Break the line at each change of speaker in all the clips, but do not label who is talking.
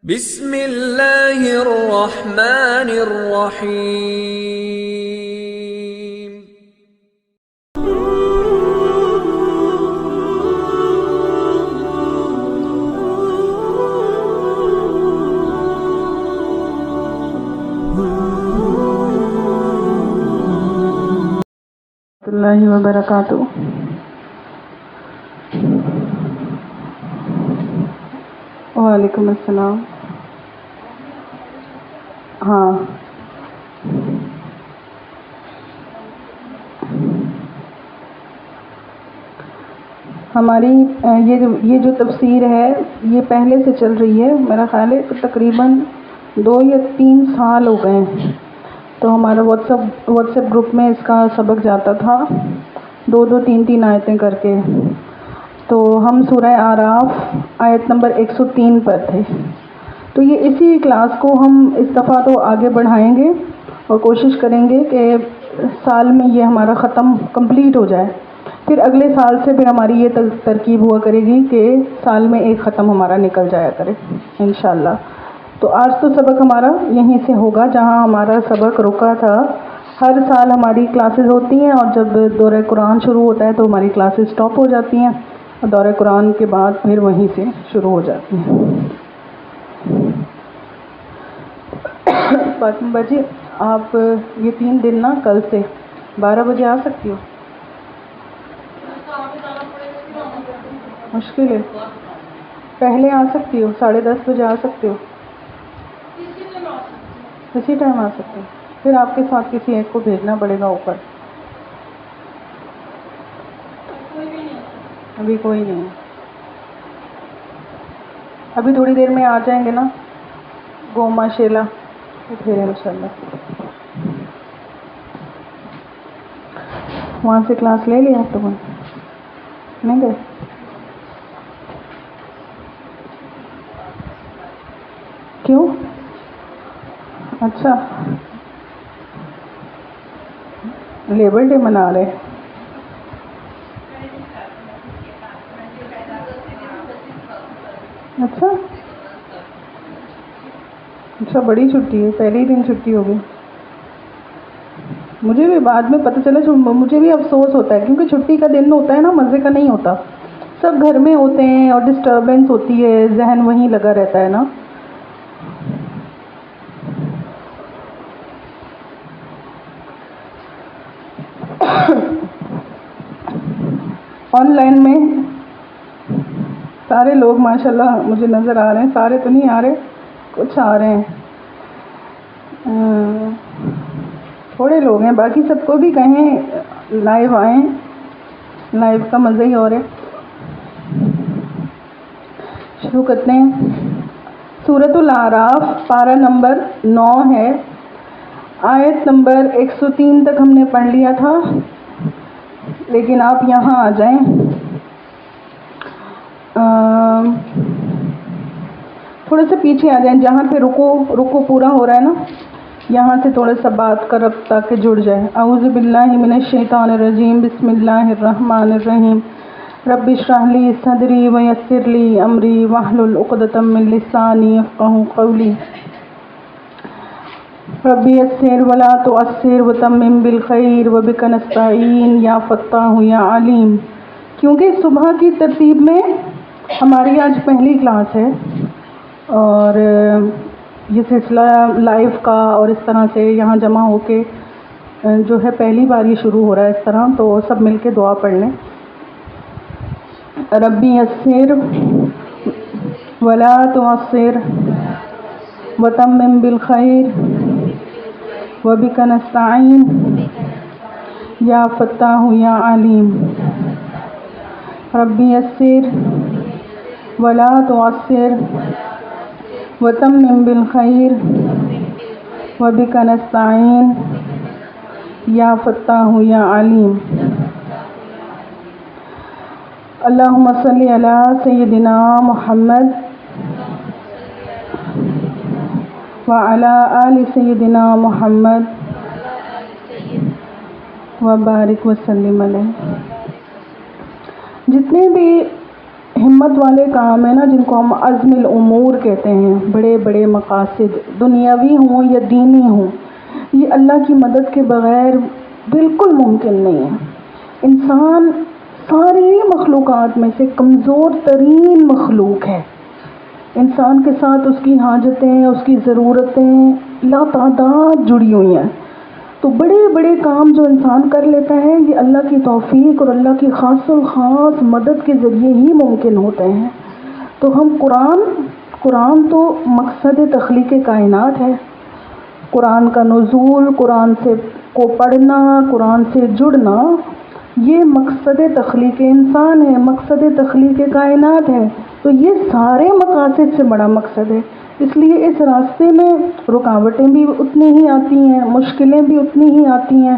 بسم اللہ الرحمن الرحیم۔
اللہ وبرکاتہ۔ وعلیکم السلام۔ ہاں ہماری یہ جو تفسیر ہے یہ پہلے سے چل رہی ہے، میرا خیال ہے تقریباً 2 یا 3 سال ہو گئے ہیں۔ تو ہمارا واٹس ایپ گروپ میں اس کا سبق جاتا تھا 2 3 آیتیں کر کے۔ تو ہم سورہ اعراف آیت نمبر 103 پر تھے۔ تو یہ اسی کلاس کو ہم اس دفعہ تو آگے بڑھائیں گے اور کوشش کریں گے کہ سال میں یہ ہمارا کمپلیٹ ہو جائے۔ پھر اگلے سال سے پھر ہماری یہ ترکیب ہوا کرے گی کہ سال میں ایک ختم ہمارا نکل جایا کرے انشاءاللہ۔ تو آج تو سبق ہمارا یہیں سے ہوگا جہاں ہمارا سبق رکا تھا۔ ہر سال ہماری کلاسز ہوتی ہیں اور جب دورہ قرآن شروع ہوتا ہے تو ہماری کلاسز سٹاپ ہو جاتی ہیں اور دورہ قرآن کے بعد پھر وہیں سے شروع ہو جاتی ہیں۔ فاطمہ باجی آپ یہ 3 دن نا کل سے 12 بجے آ سکتی ہو؟ مشکل ہے، پہلے آ سکتی ہو، 10:30 بجے آ سکتے ہو؟ اسی ٹائم آ سکتے ہو؟ پھر آپ کے ساتھ کسی ایک کو بھیجنا پڑے گا اوپر۔ ابھی کوئی نہیں ہے، ابھی تھوڑی دیر میں آ جائیں گے نا گوما شیلا، پھر انشاءاللہ وہاں سے کلاس لے لیا آپ لوگوں نے؟ نہیں گئے؟ کیوں؟ اچھا لیبر ڈے منا رہے؟ اچھا بڑی چھٹی ہے، پہلے ہی دن چھٹی ہو گئی۔ مجھے بھی بعد میں پتہ چلا، مجھے بھی افسوس ہوتا ہے کیونکہ چھٹی کا دن ہوتا ہے نا، مزے کا نہیں ہوتا، سب گھر میں ہوتے ہیں اور ڈسٹربنس ہوتی ہے، ذہن وہیں لگا رہتا ہے نا۔ آن لائن میں سارے لوگ ماشاءاللہ مجھے نظر آ رہے ہیں، سارے تو نہیں آ رہے، کچھ آ رہے ہیں، تھوڑے لوگ ہیں، باقی سب کو بھی کہیں لائیو آئیں، لائیو کا مزہ ہی اور ہے۔ شروع کرتے ہیں۔ سورۃ الاعراف پارہ نمبر 9 ہے، آیت نمبر 103 تک ہم نے پڑھ لیا تھا، لیکن آپ یہاں آ جائیں، تھوڑے سے پیچھے آ جائیں، جہاں پہ رکو پورا ہو رہا ہے نا، یہاں سے تھوڑا سا بات کرب تاکہ جڑ جائے۔ اعوذ باللہ من الشیطان الرجیم، بسم اللہ الرحمن الرحیم، رب اشرح لی صدری ویسر لی امری واحلل عقدۃ من لسانی یفقہوا قولی، رب یسر ولا تعسر وتمم بالخیر وبک نستعین یا فتاح یا علیم۔ کیونکہ صبح کی ترتیب میں ہماری آج پہلی کلاس ہے اور یہ سلسلہ لائیو کا اور اس طرح سے یہاں جمع ہو کے جو ہے پہلی بار یہ شروع ہو رہا ہے اس طرح، تو سب مل کے دعا پڑھ لیں۔ ربی یسر ولا تعسر وتمم بالخیر وبک نستعین یا فتاح یا علیم۔ ربی یسر ولا تعسر وتمم بالخیر وبک نستعین یا فتاح یا علیم۔ اللہم صلی علی سیدنا محمد وعلی آل سیدنا محمد وبارک وسلم علیہ۔ جتنے بھی ہمت والے کام ہیں نا، جن کو ہم عزم الامور کہتے ہیں، بڑے بڑے مقاصد دنیاوی ہوں یا دینی ہوں، یہ اللہ کی مدد کے بغیر بالکل ممکن نہیں ہے۔ انسان ساری مخلوقات میں سے کمزور ترین مخلوق ہے۔ انسان کے ساتھ اس کی حاجتیں، اس کی ضرورتیں لاتعداد جڑی ہوئی ہیں، تو بڑے بڑے کام جو انسان کر لیتا ہے یہ اللہ کی توفیق اور اللہ کی خاص الخاص مدد کے ذریعے ہی ممکن ہوتے ہیں۔ تو ہم قرآن تو مقصد تخلیق کائنات ہے، قرآن کا نزول، قرآن کو پڑھنا، قرآن سے جڑنا، یہ مقصد تخلیق انسان ہے، مقصد تخلیق کائنات ہے، تو یہ سارے مقاصد سے بڑا مقصد ہے۔ اس لیے اس راستے میں رکاوٹیں بھی اتنی ہی آتی ہیں، مشکلیں بھی اتنی ہی آتی ہیں،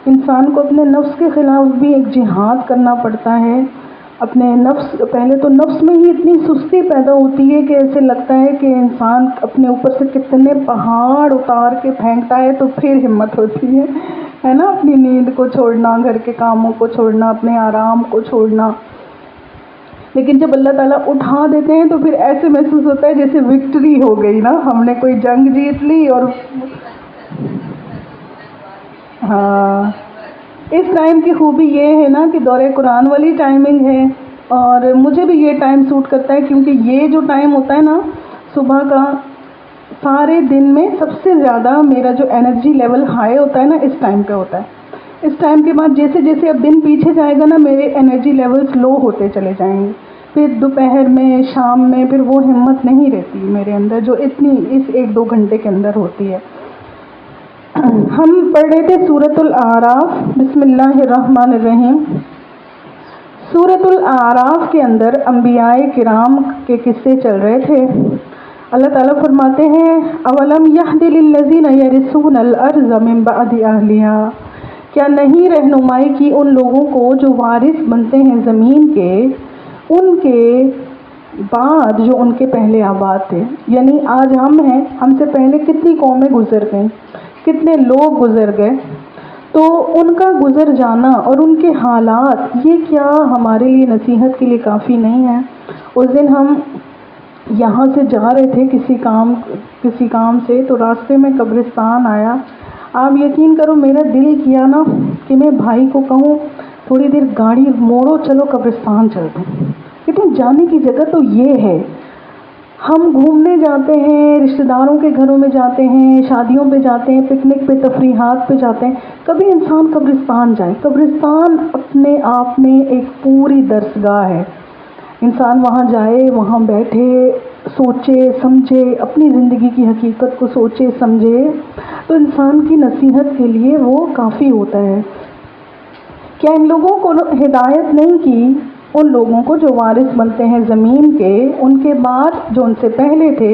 انسان کو اپنے نفس کے خلاف بھی ایک جہاد کرنا پڑتا ہے۔ اپنے نفس، پہلے تو نفس میں ہی اتنی سستی پیدا ہوتی ہے کہ ایسے لگتا ہے کہ انسان اپنے اوپر سے کتنے پہاڑ اتار کے پھینکتا ہے، تو پھر ہمت ہوتی ہے نا، اپنی نیند کو چھوڑنا، گھر کے کاموں کو چھوڑنا، اپنے آرام کو چھوڑنا۔ لیکن جب اللہ تعالیٰ اٹھا دیتے ہیں تو پھر ایسے محسوس ہوتا ہے جیسے وکٹری ہو گئی نا، ہم نے کوئی جنگ جیت لی۔ اور ہاں، اس ٹائم کی خوبی یہ ہے نا کہ دورہ قرآن والی ٹائمنگ ہے، اور مجھے بھی یہ ٹائم سوٹ کرتا ہے، کیونکہ یہ جو ٹائم ہوتا ہے نا صبح کا، سارے دن میں سب سے زیادہ میرا جو انرجی لیول ہائی ہوتا ہے نا اس ٹائم پہ ہوتا ہے۔ اس ٹائم کے بعد جیسے جیسے اب دن پیچھے جائے گا نا، میرے انرجی لیولز لو ہوتے چلے جائیں گے، پھر دوپہر میں، شام میں پھر وہ ہمت نہیں رہتی میرے اندر جو اتنی اس 1-2 گھنٹے کے اندر ہوتی ہے۔ ہم پڑھ رہے تھے سورۃ الاعراف، بسم اللہ الرحمن الرحیم۔ سورۃ الاعراف کے اندر انبیاء کرام کے قصے چل رہے تھے۔ اللہ تعالیٰ فرماتے ہیں اولم یہد للذین یرثون الارض من بعد اہلہا، کیا نہیں رہنمائی کی ان لوگوں کو جو وارث بنتے ہیں زمین کے، ان کے بعد جو ان کے پہلے آباد تھے، یعنی آج ہم ہیں، ہم سے پہلے کتنی قومیں گزر گئیں، کتنے لوگ گزر گئے، تو ان کا گزر جانا اور ان کے حالات یہ کیا ہمارے لیے نصیحت کے لیے کافی نہیں ہے؟ اس دن ہم یہاں سے جا رہے تھے کسی کام سے، تو راستے میں قبرستان آیا۔ آپ یقین کرو میرا دل کیا نا کہ میں بھائی کو کہوں تھوڑی دیر گاڑی موڑو، چلو قبرستان چلتے ہیں، لیکن جانے کی جگہ تو یہ ہے۔ ہم گھومنے جاتے ہیں، رشتہ داروں کے گھروں میں جاتے ہیں، شادیوں پہ جاتے ہیں، پکنک پہ، تفریحات پہ جاتے ہیں، کبھی انسان قبرستان جائے۔ قبرستان اپنے آپ میں ایک پوری درسگاہ ہے، انسان وہاں جائے، وہاں بیٹھے، سوچے سمجھے، اپنی زندگی کی حقیقت کو سوچے سمجھے، تو انسان کی نصیحت کے لیے وہ کافی ہوتا ہے۔ کیا ان لوگوں کو ہدایت نہیں کی، ان لوگوں کو جو وارث بنتے ہیں زمین کے، ان کے بعد جو ان سے پہلے تھے،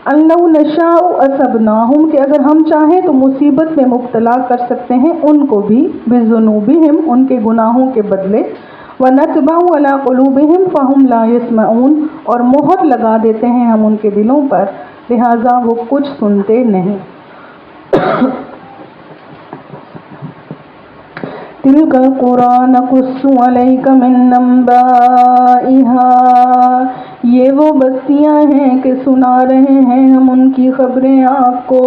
ان لو نشاء اصبناہم، کہ اگر ہم چاہیں تو مصیبت میں مبتلا کر سکتے ہیں ان کو بھی، بذنوبہم، ان کے گناہوں کے بدلے، وَنَطْبَعُ عَلَىٰ قُلُوبِهِمْ فَهُمْ لَا يَسْمَعُونَ، اور مہر لگا دیتے ہیں ہم ان کے دلوں پر، لہٰذا وہ کچھ سنتے نہیں۔ تِلْكَ الْقُرَىٰ نَقُصُّ عَلَيْكَ مِنْ أَنبَائِهَا، یہ وہ بستیاں ہیں کہ سنا رہے ہیں ہم ان کی خبریں آپ کو۔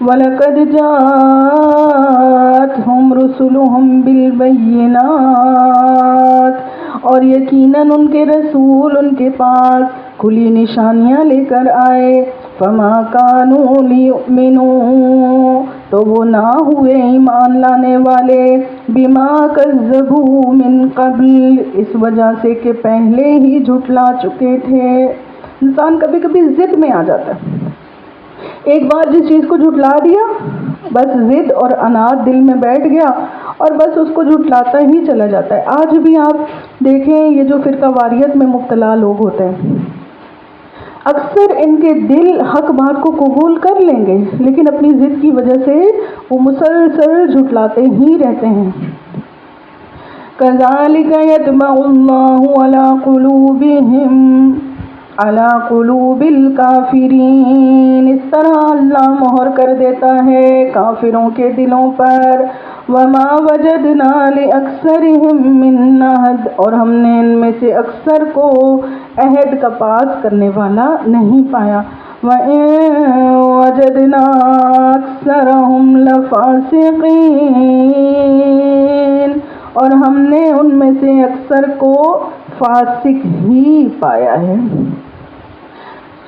وَلَقَدْ جَاءَتْهُمْ رُسُلُهُم بِالْبَيِّنَاتِ، اور یقیناً ان کے رسول ان کے پاس کھلی نشانیاں لے کر آئے۔ فَمَا كَانُوا لِيُؤْمِنُوا، تو وہ نہ ہوئے ایمان لانے والے، بِمَا كَذَّبُوا مِن قَبْلُ، اس وجہ سے کہ پہلے ہی جھٹلا چکے تھے۔ انسان کبھی کبھی ضد میں آ جاتا ہے، ایک بار جس چیز کو جھٹلا دیا بس ضد اور اناد دل میں بیٹھ گیا اور بس اس کو جھٹلاتا ہی چلا جاتا ہے۔ آج بھی آپ دیکھیں یہ جو فرقہ واریت میں مبتلا لوگ ہوتے ہیں، اکثر ان کے دل حق بات کو قبول کر لیں گے لیکن اپنی ضد کی وجہ سے وہ مسلسل جھٹلاتے ہی رہتے ہیں۔ كَذَلِكَ يَطْبَعُ اللَّهُ عَلَىٰ قُلُوبِ الْكَافِرِينَ، اس طرح اللہ مہر کر دیتا ہے کافروں کے دلوں پر۔ وما وجدنا لأکثرهم من عہد، اور ہم نے ان میں سے اکثر کو عہد کا پاس کرنے والا نہیں پایا. وَإِن وَجَدْنَا أَكْثَرَهُمْ لَفَاسِقِينَ، اور ہم نے ان میں سے اکثر کو فاسق ہی پایا ہے.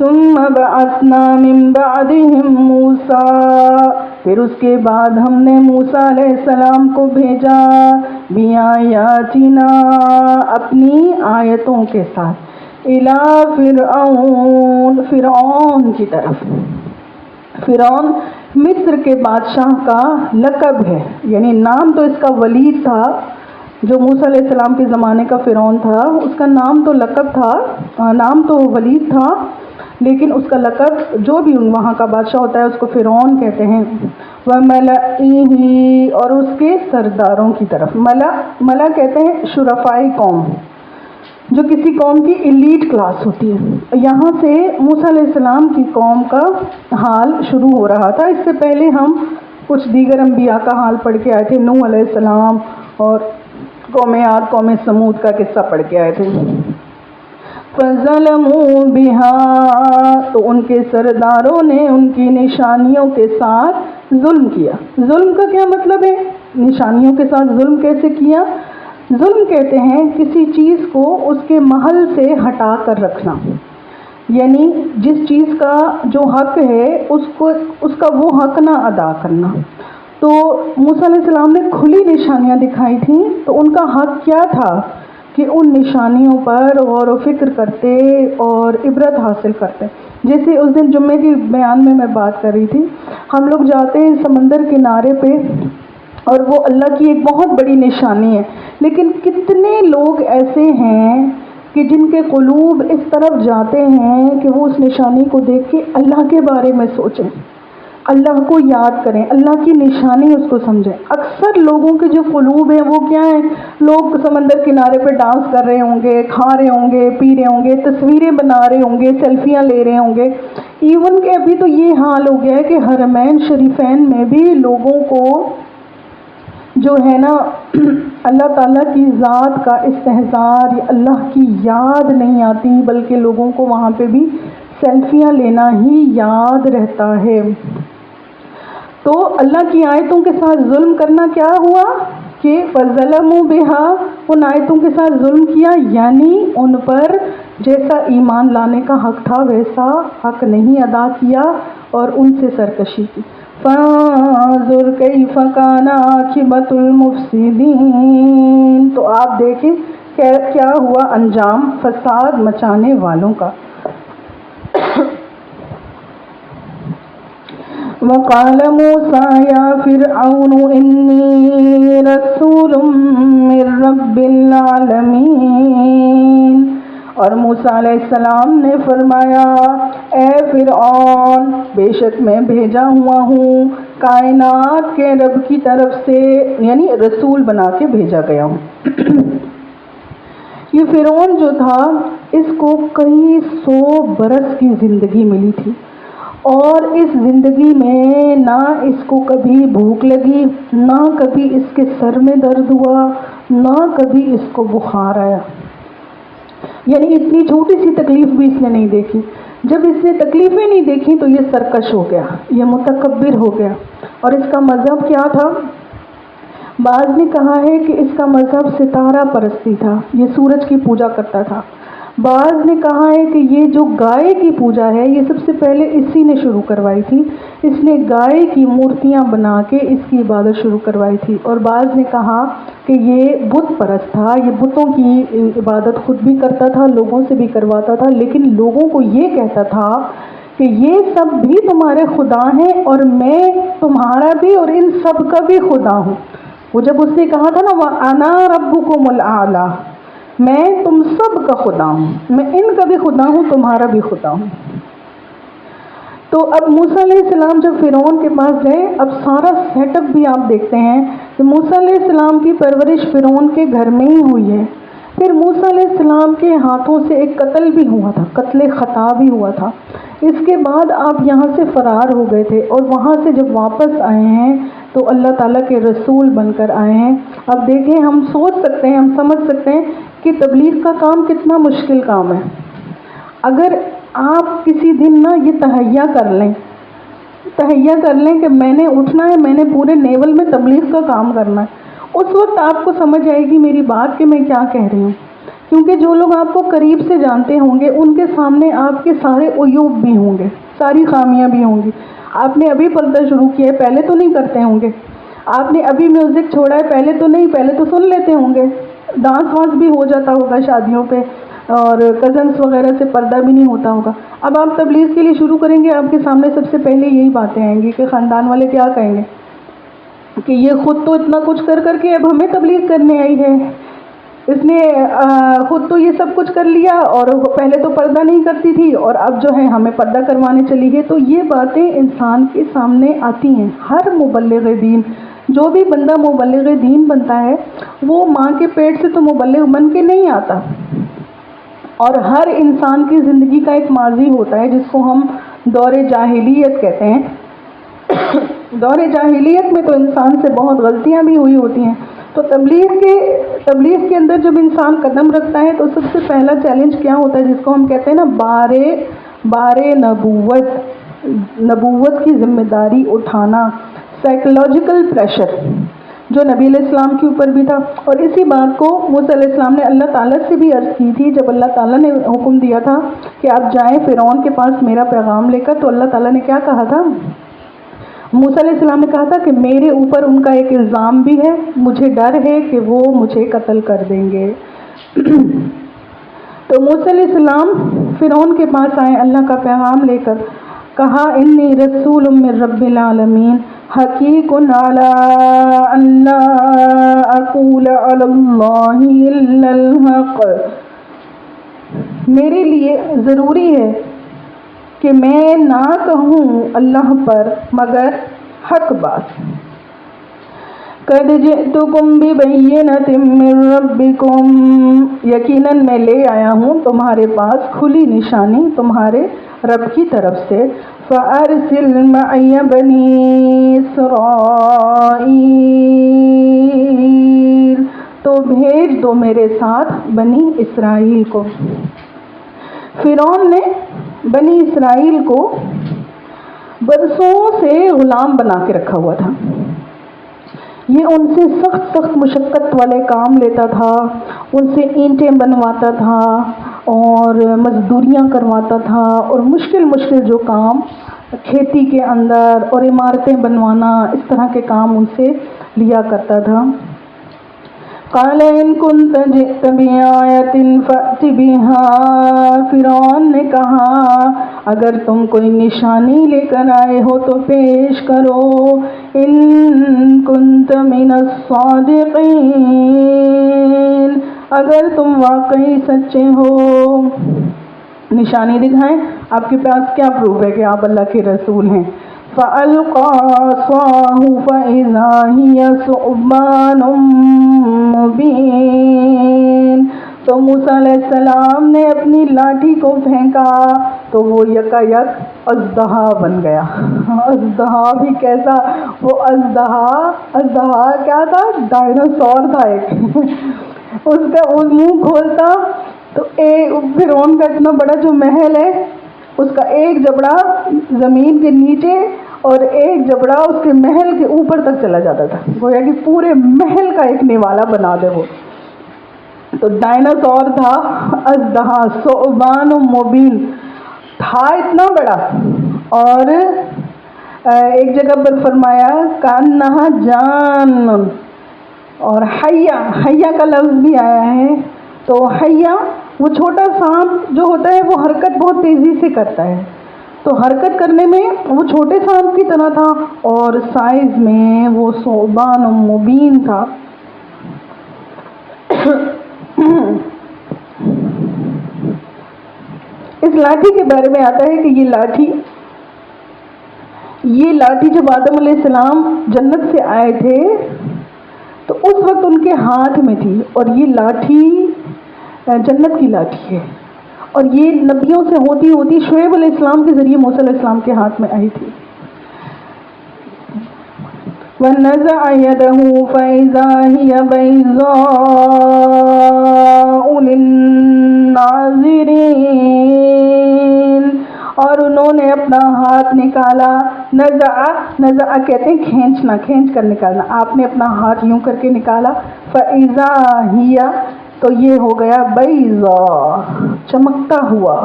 ثُمَّ بَعَثْنَا مِن بَعْدِهِم مُوسَىٰ، پھر اس کے بعد ہم نے موسیٰ علیہ السلام کو بھیجا بِآیاتِنَا، اپنی آیتوں کے ساتھ، اِلیٰ فرعون، فرعون کی طرف. فرعون مصر کے بادشاہ کا لقب ہے، یعنی نام تو اس کا ولید تھا، جو موسیٰ علیہ السلام کے زمانے کا فرعون تھا اس کا نام تو لقب تھا، نام تو ولید تھا، لیکن اس کا لقب جو بھی وہاں کا بادشاہ ہوتا ہے اس کو فرعون کہتے ہیں. وَمَلَئِهِ، اور اس کے سرداروں کی طرف. ملا کہتے ہیں شرفائی قوم، جو کسی قوم کی ایلیٹ کلاس ہوتی ہے. یہاں سے موسیٰ علیہ السلام کی قوم کا حال شروع ہو رہا تھا. اس سے پہلے ہم کچھ دیگر انبیاء کا حال پڑھ کے آئے تھے، نوح علیہ السلام اور قوم عاد، قوم سمود کا قصہ پڑھ کے آئے تھے. فَظَلَمُوا بِهَا، تو ان کے سرداروں نے ان کی نشانیوں کے ساتھ ظلم کیا. ظلم کا کیا مطلب ہے؟ نشانیوں کے ساتھ ظلم کیسے کیا؟ ظلم کہتے ہیں کسی چیز کو اس کے محل سے ہٹا کر رکھنا، یعنی جس چیز کا جو حق ہے اس کا وہ حق نہ ادا کرنا. تو موسیٰ علیہ السلام نے کھلی نشانیاں دکھائی تھیں، تو ان کا حق کیا تھا کہ ان نشانیوں پر غور و فکر کرتے اور عبرت حاصل کرتے. جیسے اس دن جمعے کی بیان میں بات کر رہی تھی، ہم لوگ جاتے ہیں سمندر کنارے پہ اور وہ اللہ کی ایک بہت بڑی نشانی ہے، لیکن کتنے لوگ ایسے ہیں کہ جن کے قلوب اس طرف جاتے ہیں کہ وہ اس نشانی کو دیکھ کے اللہ کے بارے میں سوچیں، اللہ کو یاد کریں، اللہ کی نشانی اس کو سمجھیں. اکثر لوگوں کے جو قلوب ہیں وہ کیا ہیں؟ لوگ سمندر کنارے پہ ڈانس کر رہے ہوں گے، کھا رہے ہوں گے، پی رہے ہوں گے، تصویریں بنا رہے ہوں گے، سیلفیاں لے رہے ہوں گے. ایون کہ ابھی تو یہ حال ہو گیا ہے کہ حرمین شریفین میں بھی لوگوں کو جو ہے نا اللہ تعالیٰ کی ذات کا استحضار یا اللہ کی یاد نہیں آتی، بلکہ لوگوں کو وہاں پہ بھی سیلفیاں لینا ہی یاد رہتا ہے. تو اللہ کی آیتوں کے ساتھ ظلم کرنا کیا ہوا کہ فَظَلَمُوا بِهَا، ان آیتوں کے ساتھ ظلم کیا، یعنی ان پر جیسا ایمان لانے کا حق تھا ویسا حق نہیں ادا کیا اور ان سے سرکشی کی. فَانظُرْ كَيْفَ كَانَ عَاقِبَةُ الْمُفْسِدِينَ، تو آپ دیکھیں کیا ہوا انجام فساد مچانے والوں کا. وَقَالَ مُوسَىٰ يَا فِرْعَوْنُ إِنِّي رَسُولٌ مِّن رَّبِّ الْعَالَمِينَ، اور موسیٰ علیہ السلام نے فرمایا اے فرعون، بے شک میں بھیجا ہوا ہوں کائنات کے رب کی طرف سے، یعنی رسول بنا کے بھیجا گیا ہوں. یہ فرعون جو تھا اس کو کئی 100 برس کی زندگی ملی تھی، اور اس زندگی میں نہ اس کو کبھی بھوک لگی، نہ کبھی اس کے سر میں درد ہوا، نہ کبھی اس کو بخار آیا. یعنی اتنی چھوٹی سی تکلیف بھی اس نے نہیں دیکھی. جب اس نے تکلیفیں نہیں دیکھی تو یہ سرکش ہو گیا، یہ متکبر ہو گیا. اور اس کا مذہب کیا تھا؟ بعض نے کہا ہے کہ اس کا مذہب ستارہ پرستی تھا، یہ سورج کی پوجا کرتا تھا. بعض نے کہا ہے کہ یہ جو گائے کی پوجا ہے یہ سب سے پہلے اسی نے شروع کروائی تھی، اس نے گائے کی مورتیاں بنا کے اس کی عبادت شروع کروائی تھی. اور بعض نے کہا کہ یہ بت پرست تھا، یہ بتوں کی عبادت خود بھی کرتا تھا، لوگوں سے بھی کرواتا تھا، لیکن لوگوں کو یہ کہتا تھا کہ یہ سب بھی تمہارے خدا ہیں اور میں تمہارا بھی اور ان سب کا بھی خدا ہوں. وہ جب اس نے کہا تھا نا وَأَنَا رَبُّكُمُ الْأَعْلَىٰ، میں تم سب کا خدا ہوں، میں ان کا بھی خدا ہوں، تمہارا بھی خدا ہوں. تو اب موسیٰ علیہ السلام جب فرعون کے پاس گئے، اب سارا سیٹ اپ بھی آپ دیکھتے ہیں کہ موسیٰ علیہ السلام کی پرورش فرعون کے گھر میں ہی ہوئی ہے. پھر موسیٰ علیہ السلام کے ہاتھوں سے ایک قتل بھی ہوا تھا، قتل خطا بھی ہوا تھا. اس کے بعد آپ یہاں سے فرار ہو گئے تھے، اور وہاں سے جب واپس آئے ہیں تو اللہ تعالیٰ کے رسول بن کر آئے ہیں۔ اب دیکھیں، ہم سوچ سکتے ہیں، ہم سمجھ سکتے ہیں کہ تبلیغ کا کام کتنا مشکل کام ہے۔ اگر آپ کسی دن نا یہ تہیہ کر لیں کہ میں نے اٹھنا ہے، میں نے پورے نیول میں تبلیغ کا کام کرنا ہے، اس وقت آپ کو سمجھ آئے گی میری بات کہ میں کیا کہہ رہی ہوں۔ کیونکہ جو لوگ آپ کو قریب سے جانتے ہوں گے ان کے سامنے آپ کے سارے عیوب بھی ہوں گے، ساری خامیاں بھی ہوں گی۔ آپ نے ابھی پڑھنا شروع کیا ہے، پہلے تو نہیں کرتے ہوں گے۔ آپ نے ابھی میوزک چھوڑا ہے، پہلے تو سن لیتے ہوں گے۔ ڈانس وانس بھی ہو جاتا ہوگا شادیوں پہ، اور کزنس وغیرہ سے پردہ بھی نہیں ہوتا ہوگا۔ اب آپ تبلیغ کے لیے شروع کریں گے، آپ کے سامنے سب سے پہلے یہی باتیں آئیں گی کہ خاندان والے کیا کہیں گے کہ یہ خود تو اتنا کچھ کر کے اب ہمیں تبلیغ کرنے آئی ہے، اس نے خود تو یہ سب کچھ کر لیا، اور پہلے تو پردہ نہیں کرتی تھی اور اب جو ہے ہمیں پردہ کروانے چلی گئی۔ تو یہ باتیں انسان کے سامنے آتی ہیں۔ ہر مبلغ دین، جو بھی بندہ مبلغ دین بنتا ہے وہ ماں کے پیٹ سے تو مبلغ بن کے نہیں آتا، اور ہر انسان کی زندگی کا ایک ماضی ہوتا ہے جس کو ہم دور جاہلیت کہتے ہیں۔ دور جاہلیت میں تو انسان سے بہت غلطیاں بھی ہوئی ہوتی ہیں۔ تو تبلیغ کے اندر جب انسان قدم رکھتا ہے تو سب سے پہلا چیلنج کیا ہوتا ہے، جس کو ہم کہتے ہیں نا بارے نبوت کی ذمہ داری اٹھانا، سائیکولوجیکل پریشر جو نبی علیہ السلام کے اوپر بھی تھا۔ اور اسی بات کو موسیٰ علیہ السلام نے اللہ تعالیٰ سے بھی عرض کی تھی، جب اللہ تعالیٰ نے حکم دیا تھا کہ آپ جائیں فرعون کے پاس میرا پیغام لے کر، تو اللہ تعالیٰ نے کیا کہا تھا؟ موسیٰ علیہ السلام نے کہا تھا کہ میرے اوپر ان کا ایک الزام بھی ہے، مجھے ڈر ہے کہ وہ مجھے قتل کر دیں گے۔ تو موسیٰ علیہ السلام فرعون کے پاس آئے اللہ کا پیغام لے کر، کہا انی رسول من رب العالمین حقیق علی ان لا اقول علی اللہ الا الحق، میرے لیے ضروری ہے کہ میں نہ کہوں اللہ پر مگر حق بات۔ قد جئتکم ببینۃ من ربکم، یقیناً میں لے آیا ہوں تمہارے پاس کھلی نشانی تمہارے رب کی طرف سے۔ فأرسل معی بنی اسرائیل، تو بھیج دو میرے ساتھ بنی اسرائیل کو۔ فرعون نے بنی اسرائیل کو برسوں سے غلام بنا کے رکھا ہوا تھا۔ یہ ان سے سخت مشقت والے کام لیتا تھا، ان سے اینٹیں بنواتا تھا اور مزدوریاں کرواتا تھا، اور مشکل جو کام کھیتی کے اندر اور عمارتیں بنوانا، اس طرح کے کام ان سے لیا کرتا تھا۔ قال ان كنت جئت بآیۃ فأت بها، فرعون نے کہا اگر تم کوئی نشانی لے کر آئے ہو تو پیش کرو۔ ان كنت من الصادقین، اگر تم واقعی سچے ہو۔ نشانی دکھائیں، آپ کے پاس کیا پروف ہے کہ آپ اللہ کے رسول ہیں؟ فَأَلْقَىٰ عَصَاهُ فَإِذَا هِيَ ثُعْبَانٌ مُّبِينٌ، تو موسیٰ علیہ السلام نے اپنی لاٹھی کو پھینکا تو وہ یکایک اژدہا بن گیا۔ اژدہا بھی کیسا؟ وہ اژدہا کیا تھا؟ ڈائناسور تھا ایک۔ اس کا وہ منہ کھولتا تو فرعون کا اتنا بڑا جو محل ہے، اس کا ایک جبڑا زمین کے نیچے اور ایک جبڑا اس کے محل کے اوپر تک چلا جاتا تھا، گویا کہ پورے محل کا ایک نوالا بنا دے وہ۔ تو ڈائناسور تھا، اژدہا، ثعبان مبین تھا، اتنا بڑا۔ اور ایک جگہ پر فرمایا کانہا جان، اور حیہ کا لفظ بھی آیا ہے۔ تو حیہ وہ چھوٹا سانپ جو ہوتا ہے وہ حرکت بہت تیزی سے کرتا ہے، تو حرکت کرنے میں وہ چھوٹے سانپ کی طرح تھا، اور سائز میں وہ ثعبان مبین تھا۔ اس لاٹھی کے بارے میں آتا ہے کہ یہ لاٹھی جب آدم علیہ السلام جنت سے آئے تھے تو اس وقت ان کے ہاتھ میں تھی، اور یہ لاٹھی جنت کی لاٹھی ہے، اور یہ نبیوں سے ہوتی شعیب علیہ السلام کے ذریعے موسیٰ علیہ السلام کے ہاتھ میں آئی تھی۔ وَنَزَعَ يَدَهُ فَإِذَا هِيَ بَيْضَاءُ لِلنَّاظِرِينَ، اور انہوں نے اپنا ہاتھ نکالا. نزع کہتے ہیں کھینچنا، کھینچ کر نکالنا. آپ نے اپنا ہاتھ یوں کر کے نکالا. فَإِذَا هِيَ تو یہ ہو گیا بیضاء، چمکتا ہوا.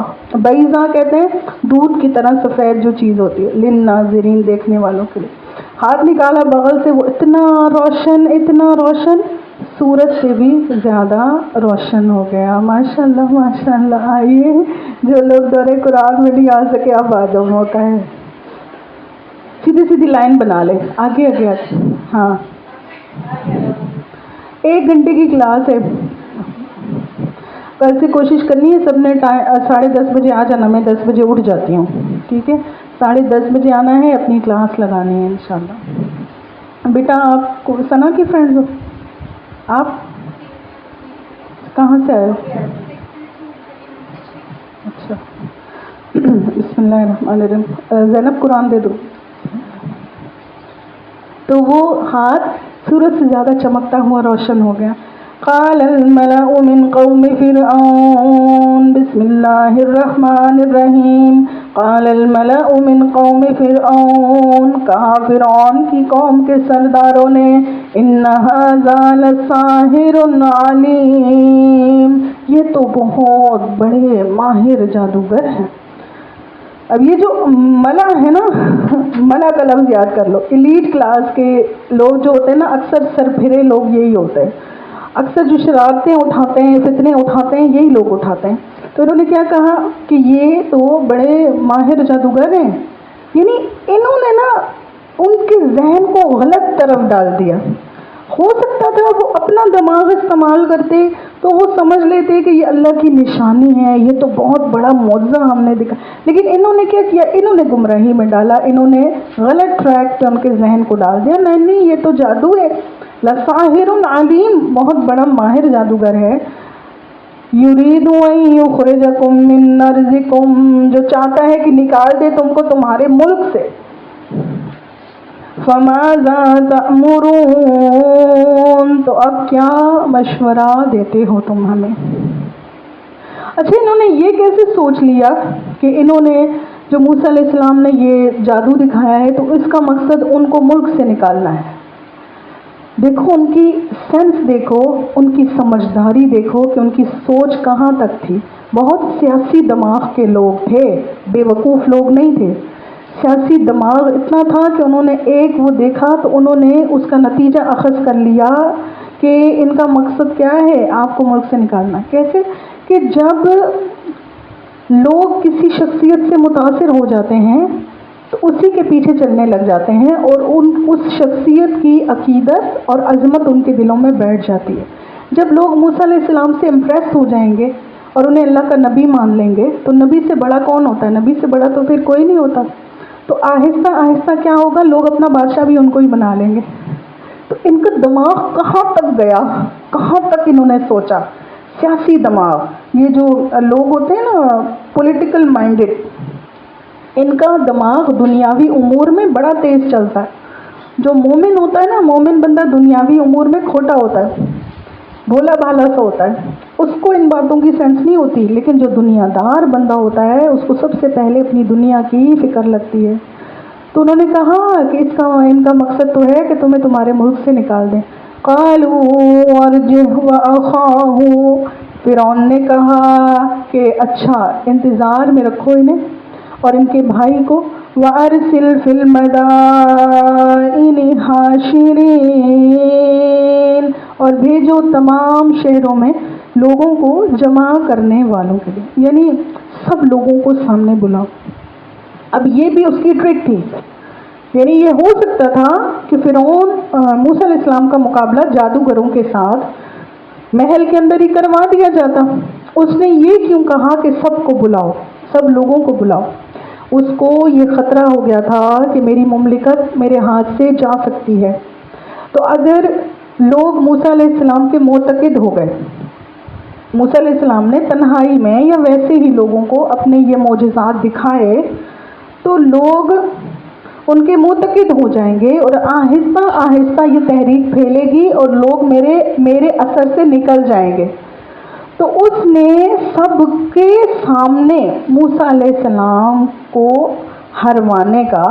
بیضاء کہتے ہیں دودھ کی طرح سفید جو چیز ہوتی ہے، للناظرین دیکھنے والوں کے لیے. ہاتھ نکالا بغل سے، وہ اتنا روشن سورج سے بھی زیادہ روشن ہو گیا. ماشاءاللہ ماشاءاللہ. آئیے جو لوگ دورے قرآن میں نہیں آ سکے اب آ جاؤ، موقع ہے. سیدھی لائن بنا لے، آگے. ہاں 1 گھنٹے کی کلاس ہے. کل سے کوشش کرنی ہے سب نے 10:30 بجے آ جانا. میں 10 بجے اٹھ جاتی ہوں، ٹھیک ہے. 10:30 بجے آنا ہے، اپنی کلاس لگانی ہے انشاءاللہ. بیٹا آپ کو ثنا کی فرینڈ ہو؟ آپ کہاں سے آئے؟ اچھا. بسم اللہ الرحمن الرحیم. زینب قرآن دے دو. تو وہ ہاتھ سورج سے زیادہ چمکتا ہوا روشن ہو گیا. قال الملأ من قوم فرعون بسم اللہ الرحمن الرحیم. قال الملأ من قوم فرعون، کہا فرعون کی قوم کے سرداروں نے، ان ھذا لساحر علیم، یہ تو بہت بڑے ماہر جادوگر ہیں. اب یہ جو ملا ہے نا، ملا کا لفظ یاد کر لو. ایلیٹ کلاس کے لوگ جو ہوتے ہیں نا، اکثر سرپھرے لوگ یہی ہوتے ہیں. اکثر جو شرارتیں اٹھاتے ہیں، فتنے اٹھاتے ہیں، یہی لوگ اٹھاتے ہیں. تو انہوں نے کیا کہا کہ یہ تو بڑے ماہر جادوگر ہیں. یعنی انہوں نے نا ان کے ذہن کو غلط طرف ڈال دیا. ہو سکتا تھا وہ اپنا دماغ استعمال کرتے تو وہ سمجھ لیتے کہ یہ اللہ کی نشانی ہے، یہ تو بہت بڑا معجزہ ہم نے دکھا. لیکن انہوں نے کیا کیا؟ انہوں نے گمراہی میں ڈالا. انہوں نے غلط ٹریک پہ ان کے ذہن کو ڈال دیا. نہیں یہ تو جادو ہے. لساحر علیم، بہت بڑا ماہر جادوگر ہے. یرید ان یخرجکم من ارضکم، جو چاہتا ہے کہ نکال دے تم کو تمہارے ملک سے. فماذا تأمرون، تو اب کیا مشورہ دیتے ہو تم ہمیں؟ اچھا انہوں نے یہ کیسے سوچ لیا کہ انہوں نے جو موسیٰ علیہ السلام نے یہ جادو دکھایا ہے تو اس کا مقصد ان کو ملک سے نکالنا ہے؟ دیکھو ان کی سینس، دیکھو ان کی سمجھداری، دیکھو کہ ان کی سوچ کہاں تک تھی. بہت سیاسی دماغ کے لوگ تھے، بے وقوف لوگ نہیں تھے. سیاسی دماغ اتنا تھا کہ انہوں نے ایک وہ دیکھا تو انہوں نے اس کا نتیجہ اخذ کر لیا کہ ان کا مقصد کیا ہے، آپ کو ملک سے نکالنا. کیسے کہ جب لوگ کسی شخصیت سے متاثر ہو جاتے ہیں تو اسی کے پیچھے چلنے لگ جاتے ہیں اور اس شخصیت کی عقیدت اور عظمت ان کے دلوں میں بیٹھ جاتی ہے. جب لوگ موسیٰ علیہ السلام سے امپریس ہو جائیں گے اور انہیں اللہ کا نبی مان لیں گے تو نبی سے بڑا کون ہوتا ہے؟ نبی سے بڑا تو پھر کوئی نہیں ہوتا. تو آہستہ آہستہ کیا ہوگا، لوگ اپنا بادشاہ بھی ان کو ہی بنا لیں گے. تو ان کا دماغ کہاں تک گیا، کہاں تک انہوں نے سوچا. سیاسی دماغ، یہ جو لوگ ہوتے ہیں نا پولیٹیکل مائنڈڈ، ان کا دماغ دنیاوی امور میں بڑا تیز چلتا ہے. جو مومن ہوتا ہے نا، مومن بندہ دنیاوی امور میں کھوٹا ہوتا ہے، بھولا بھالا سا ہوتا ہے، اس کو ان باتوں کی سینس نہیں ہوتی. لیکن جو دنیا دار بندہ ہوتا ہے اس کو سب سے پہلے اپنی دنیا کی فکر لگتی ہے. تو انہوں نے کہا کہ ان کا مقصد تو ہے کہ تمہیں تمہارے ملک سے نکال دیں. قالوا ارجه واخاه، فرعون نے کہا کہ اچھا انتظار میں رکھو انہیں اور ان کے بھائی کو. وَأَرْسِلْ فِي الْمَدَائِنِ حَاشِرِينَ، اور بھیجو تمام شہروں میں لوگوں کو جمع کرنے والوں کے لیے، یعنی سب لوگوں کو سامنے بلاؤ. اب یہ بھی اس کی ٹرک تھی. یعنی یہ ہو سکتا تھا کہ فرعون موسیٰ علیہ السلام کا مقابلہ جادوگروں کے ساتھ محل کے اندر ہی کروا دیا جاتا. اس نے یہ کیوں کہا کہ سب کو بلاؤ، سب لوگوں کو بلاؤ؟ اس کو یہ خطرہ ہو گیا تھا کہ میری مملکت میرے ہاتھ سے جا سکتی ہے. تو اگر لوگ موسیٰ علیہ السلام کے معتقد ہو گئے، موسیٰ علیہ السلام نے تنہائی میں یا ویسے ہی لوگوں کو اپنے یہ معجزات دکھائے، تو لوگ ان کے معتقد ہو جائیں گے اور آہستہ آہستہ یہ تحریک پھیلے گی اور لوگ میرے اثر سے نکل جائیں گے۔ تو اس نے سب کے سامنے موسیٰ علیہ السلام کو ہروانے کا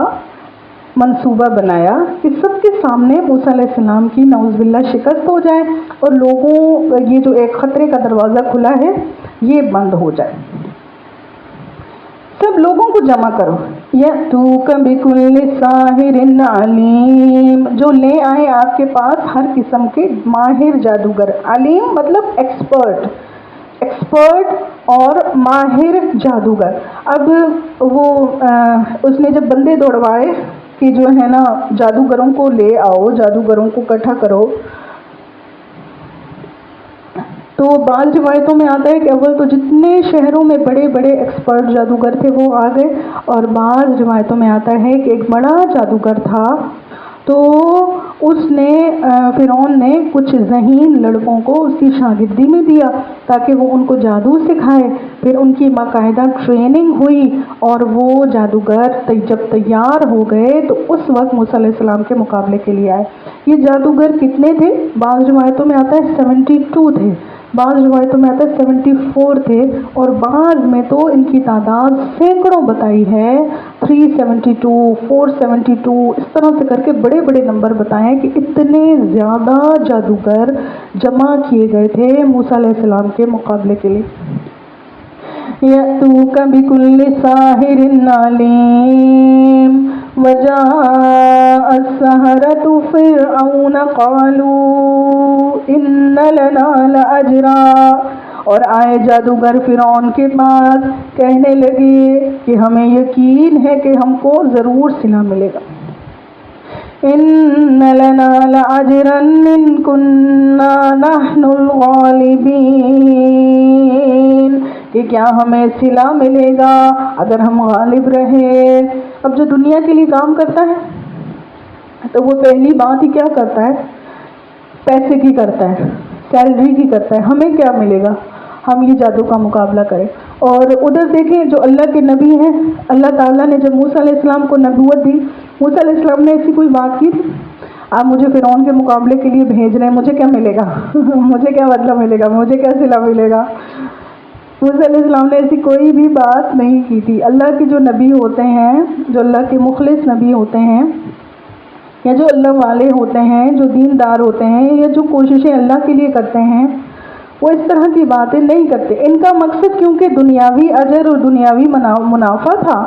منصوبہ بنایا کہ سب کے سامنے موسیٰ علیہ السلام کی نعوذ باللہ شکست ہو جائے اور لوگوں یہ جو ایک خطرے کا دروازہ کھلا ہے یہ بند ہو جائے۔ سب لوگوں کو جمع کرو، یَأْتُوکَ بِکُلِّ سَاحِرٍ عَلِیمٍ، جو لے آئے آپ کے پاس ہر قسم کے ماہر جادوگر۔ علیم مطلب ایکسپرٹ اور ماہر جادوگر۔ اب وہ اس نے جب بندے دوڑوائے کہ جو ہے نا جادوگروں کو لے آؤ، جادوگروں کو اکٹھا کرو، تو بعض روایتوں میں آتا ہے کہ اول تو جتنے شہروں میں بڑے بڑے ایکسپرٹ جادوگر تھے وہ آ گئے، اور بعض روایتوں میں آتا ہے کہ ایک بڑا جادوگر تھا تو اس نے فرعون نے کچھ ذہین لڑکوں کو اس کی شاگردی میں دیا تاکہ وہ ان کو جادو سکھائے۔ پھر ان کی باقاعدہ ٹریننگ ہوئی اور وہ جادوگر جب تیار ہو گئے تو اس وقت موسیٰ علیہ السلام کے مقابلے کے لیے آئے۔ یہ جادوگر کتنے تھے؟ بعض روایتوں میں آتا ہے 72 تھے، بعض روایتوں میں آتا ہے 74 تھے، اور بعض میں تو ان کی تعداد سینکڑوں بتائی ہے، 372 472 اس طرح سے کر کے بڑے بڑے نمبر بتائے ہیں کہ اتنے زیادہ جادوگر جمع کیے گئے تھے موسیٰ علیہ السلام کے مقابلے کے لیے۔ یَأْتُوکَ بِکُلِّ سَاحِرٍ عَلِیمٍ وَجَاءَ السَّحَرَةُ فِرْعَوْنَ قَالُوا إِنَّ لَنَا لَأَجْرًا، اور آئے جادوگر فرعون کے پاس کہنے لگے کہ ہمیں یقین ہے کہ ہم کو ضرور صلہ ملے گا۔ إِنَّ لَنَا لَأَجْرًا إِن كُنَّا نَحْنُ الْغَالِبِينَ، کہ کیا ہمیں صلہ ملے گا اگر ہم غالب رہے۔ اب جو دنیا کے لیے کام کرتا ہے تو وہ پہلی بات ہی کیا کرتا ہے؟ پیسے کی کرتا ہے، سیلری کی کرتا ہے، ہمیں کیا ملے گا، ہم یہ جادو کا مقابلہ کریں۔ اور ادھر دیکھیں جو اللہ کے نبی ہیں، اللہ تعالیٰ نے جب موسیٰ علیہ السلام کو نبوت دی، موسیٰ علیہ السلام نے ایسی کوئی بات کی تھی؟ آپ مجھے فرعون کے مقابلے کے لیے بھیج رہے ہیں، مجھے کیا ملے گا مجھے کیا بدلہ ملے گا، مجھے کیا صلہ ملے گا؟ موسیٰ علیہ السلام نے ایسی کوئی بھی بات نہیں کی تھی۔ اللہ کے جو نبی ہوتے ہیں، جو اللہ کے مخلص نبی ہوتے ہیں، یا جو اللہ والے ہوتے ہیں، جو دیندار ہوتے ہیں، یا جو کوششیں اللہ کے لیے کرتے ہیں، وہ اس طرح کی باتیں نہیں کرتے۔ ان کا مقصد کیونکہ دنیاوی اجر اور دنیاوی منافع تھا،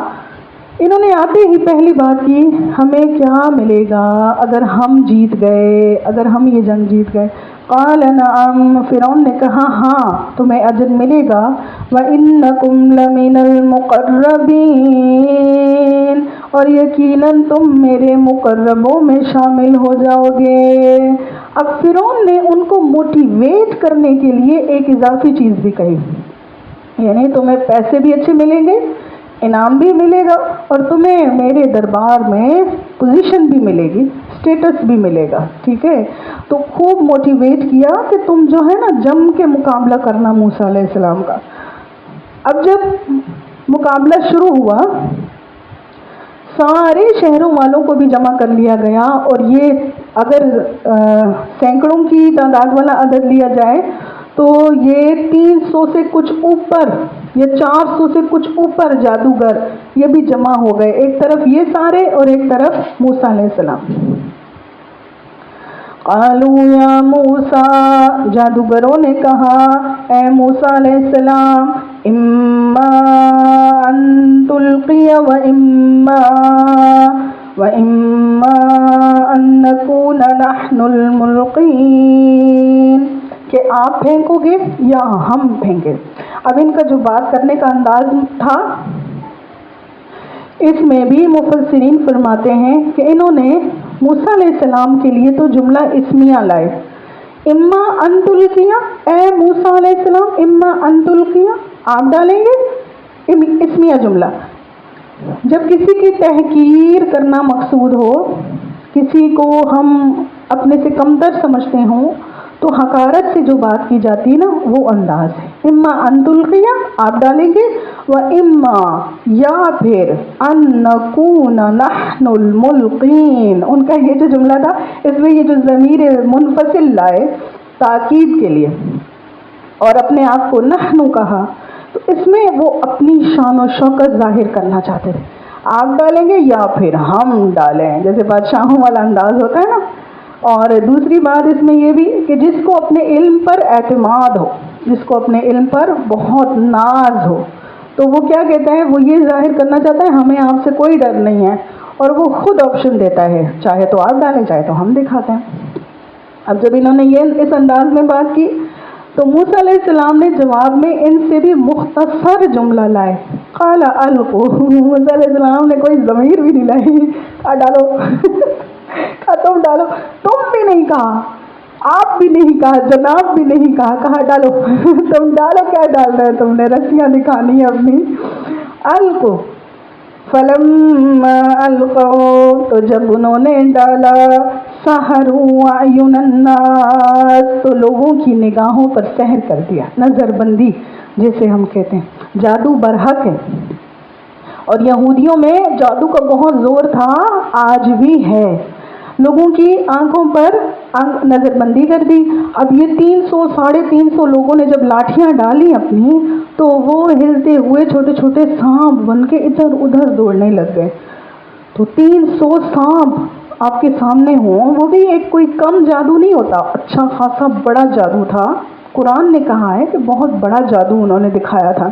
انہوں نے آتے ہی پہلی بات کی ہمیں کیا ملے گا اگر ہم جیت گئے، اگر ہم یہ جنگ جیت گئے۔ قال نعم، فرعون نے کہا ہاں تمہیں اجر ملے گا، وَإِنَّكُمْ لَمِنَ الْمُقَرَّبِينَ، اور یقیناً تم میرے مقربوں میں شامل ہو جاؤ گے۔ اب فرعون نے ان کو موٹیویٹ کرنے کے لیے ایک اضافی چیز بھی کہی، یعنی تمہیں پیسے بھی اچھے ملیں گے، انعام بھی ملے گا، اور تمہیں میرے دربار میں پوزیشن بھی ملے گی، اسٹیٹس بھی ملے گا، ٹھیک ہے؟ تو خوب موٹیویٹ کیا کہ تم جو ہے نا جم کے مقابلہ کرنا موسیٰ علیہ السلام کا۔ اب جب مقابلہ شروع ہوا، سارے شہروں والوں کو بھی جمع کر لیا گیا، اور یہ اگر سینکڑوں کی تعداد والا عدد لیا جائے تو یہ 300 سے کچھ اوپر یا 400 سے کچھ اوپر جادوگر یہ بھی جمع ہو گئے، ایک طرف یہ سارے اور ایک طرف موسیٰ علیہ السلام۔ قالوا یا موسیٰ، جادوگروں نے کہا اے موسیٰ علیہ السلام، اما ان تلقی واما ان نکون نحن الملقین، کہ آپ پھینکو گے یا ہم پھینکیں۔ اب ان کا جو بات کرنے کا انداز تھا، اس میں بھی مفسرین فرماتے ہیں کہ انہوں نے موسیٰ علیہ السلام کے لیے تو جملہ اسمیہ لائے، اما ان تلقیا، اے موسیٰ علیہ السلام اما ان تلقیا، آپ ڈالیں گے اسمیہ جملہ۔ جب کسی کی تحقیر کرنا مقصود ہو، کسی کو ہم اپنے سے کمتر سمجھتے ہوں تو حقارت سے جو بات کی جاتی ہے نا وہ انداز ہے، اما ان تلقیا آپ ڈالیں گے، وَإِمَّا یا پھر أَن نَّكُونَ نَحْنُ الْمُلْقِينَ. ان کا یہ جو جملہ تھا اس میں یہ جو ضمیر منفصل لائے تاکید کے لیے اور اپنے آپ کو نحن کہا، تو اس میں وہ اپنی شان و شوکت ظاہر کرنا چاہتے تھے. آپ ڈالیں گے یا پھر ہم ڈالیں، جیسے بادشاہوں والا انداز ہوتا ہے نا. اور دوسری بات اس میں یہ بھی کہ جس کو اپنے علم پر اعتماد ہو، جس کو اپنے علم پر بہت ناز ہو، تو وہ کیا کہتا ہے، وہ یہ ظاہر کرنا چاہتا ہے ہمیں آپ سے کوئی ڈر نہیں ہے، اور وہ خود آپشن دیتا ہے، چاہے تو آپ ڈالیں چاہے تو ہم دکھاتے ہیں. اب جب انہوں نے یہ اس انداز میں بات کی تو موسیٰ علیہ السلام نے جواب میں ان سے بھی مختصر جملہ لائے. قال القوا. موسیٰ علیہ السلام نے کوئی ضمیر بھی نہیں لائی، کہا ڈالو کہا تم ڈالو. تم بھی نہیں کہا، آپ بھی نہیں کہا، جناب بھی نہیں کہا، کہا ڈالو تم ڈالو. کیا ڈالنا ہے تم نے، رسیاں دکھانی ہے اپنی. القوا فلما القوا. تو جب انہوں نے ڈالا، سحروا اعین الناس. تو لوگوں کی نگاہوں پر سحر کر دیا، نظر بندی جسے ہم کہتے ہیں. جادو برحق ہے اور یہودیوں میں جادو کا بہت زور تھا، آج بھی ہے. لوگوں کی آنکھوں پر نظر بندی کر دی. اب یہ 300-350 لوگوں نے جب لاٹھیاں ڈالی اپنی، تو وہ ہلتے ہوئے چھوٹے چھوٹے سانپ بن کے ادھر ادھر دوڑنے لگ گئے. تو 300 سانپ آپ کے سامنے ہوں، وہ بھی ایک کوئی کم جادو نہیں ہوتا، اچھا خاصا بڑا جادو تھا. قرآن نے کہا ہے کہ بہت بڑا جادو انہوں نے دکھایا تھا،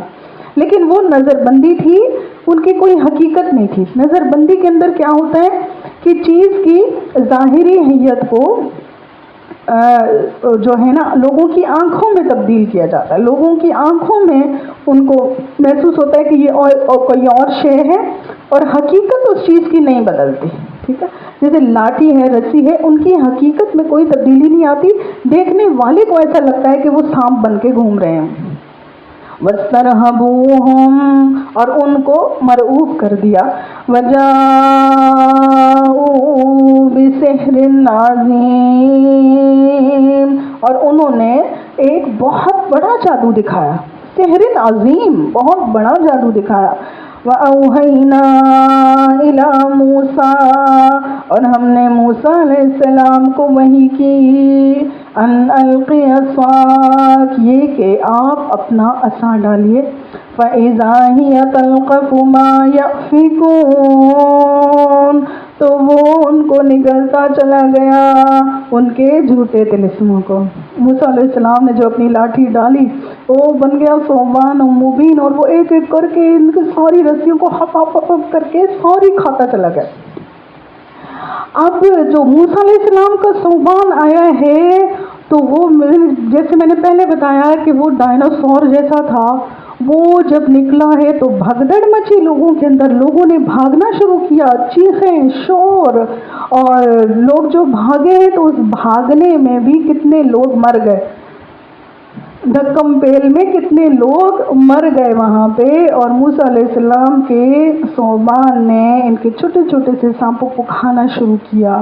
لیکن وہ نظر بندی تھی، ان کی کوئی حقیقت نہیں تھی. نظر بندی کے اندر کیا ہوتا ہے کہ چیز کی ظاہری حیت کو جو ہے نا لوگوں کی آنکھوں میں تبدیل کیا جاتا ہے. لوگوں کی آنکھوں میں ان کو محسوس ہوتا ہے کہ یہ کوئی اور شے ہے، اور حقیقت اس چیز کی نہیں بدلتی. ٹھیک ہے، جیسے لاٹھی ہے، رسی ہے، ان کی حقیقت میں کوئی تبدیلی نہیں آتی. دیکھنے والے کو ایسا لگتا ہے کہ وہ سانپ بن کے گھوم رہے ہیں. وَاسْتَرْهَبُوهُمْ. اور ان کو مرعوب کر دیا. وَجَاءُوا بِسِحْرٍ عَظِيمٍ. اور انہوں نے ایک بہت بڑا جادو دکھایا. سحر عظیم، بہت بڑا جادو دکھایا. وَأَوْحَيْنَا إِلَى مُوسَىٰ. اور ہم نے موسیٰ علیہ السلام کو وحی کی، ان القی عصاک، یہ کہ آپ اپنا عصا ڈالیے. فَإِذَا هِيَ تَلْقَفُ مَا يَأْفِكُونَ. تو وہ ان کو نگلتا چلا گیا ان کے جھوٹے طلسموں کو. موسیٰ علیہ السلام نے جو اپنی لاٹھی ڈالی وہ بن گیا ثعبان مبین، اور وہ ایک ایک کر کے ان کی ساری رسیوں کو ہپ ہپ ہپ کر کے ساری کھاتا چلا گیا. اب جو موسیٰ علیہ السلام کا ثعبان آیا ہے تو وہ جیسے میں نے پہلے بتایا کہ وہ ڈائناسور جیسا تھا. وہ جب نکلا ہے تو بھگدڑ مچی لوگوں کے اندر، لوگوں نے بھاگنا شروع کیا، چیخیں شور. اور لوگ جو بھاگے ہیں تو اس بھاگنے میں بھی کتنے لوگ مر گئے، دھکم پیل میں کتنے لوگ مر گئے وہاں پہ. اور موسیٰ علیہ السلام کے ثعبان نے ان کے چھوٹے چھوٹے سے سانپوں کو کھانا شروع کیا.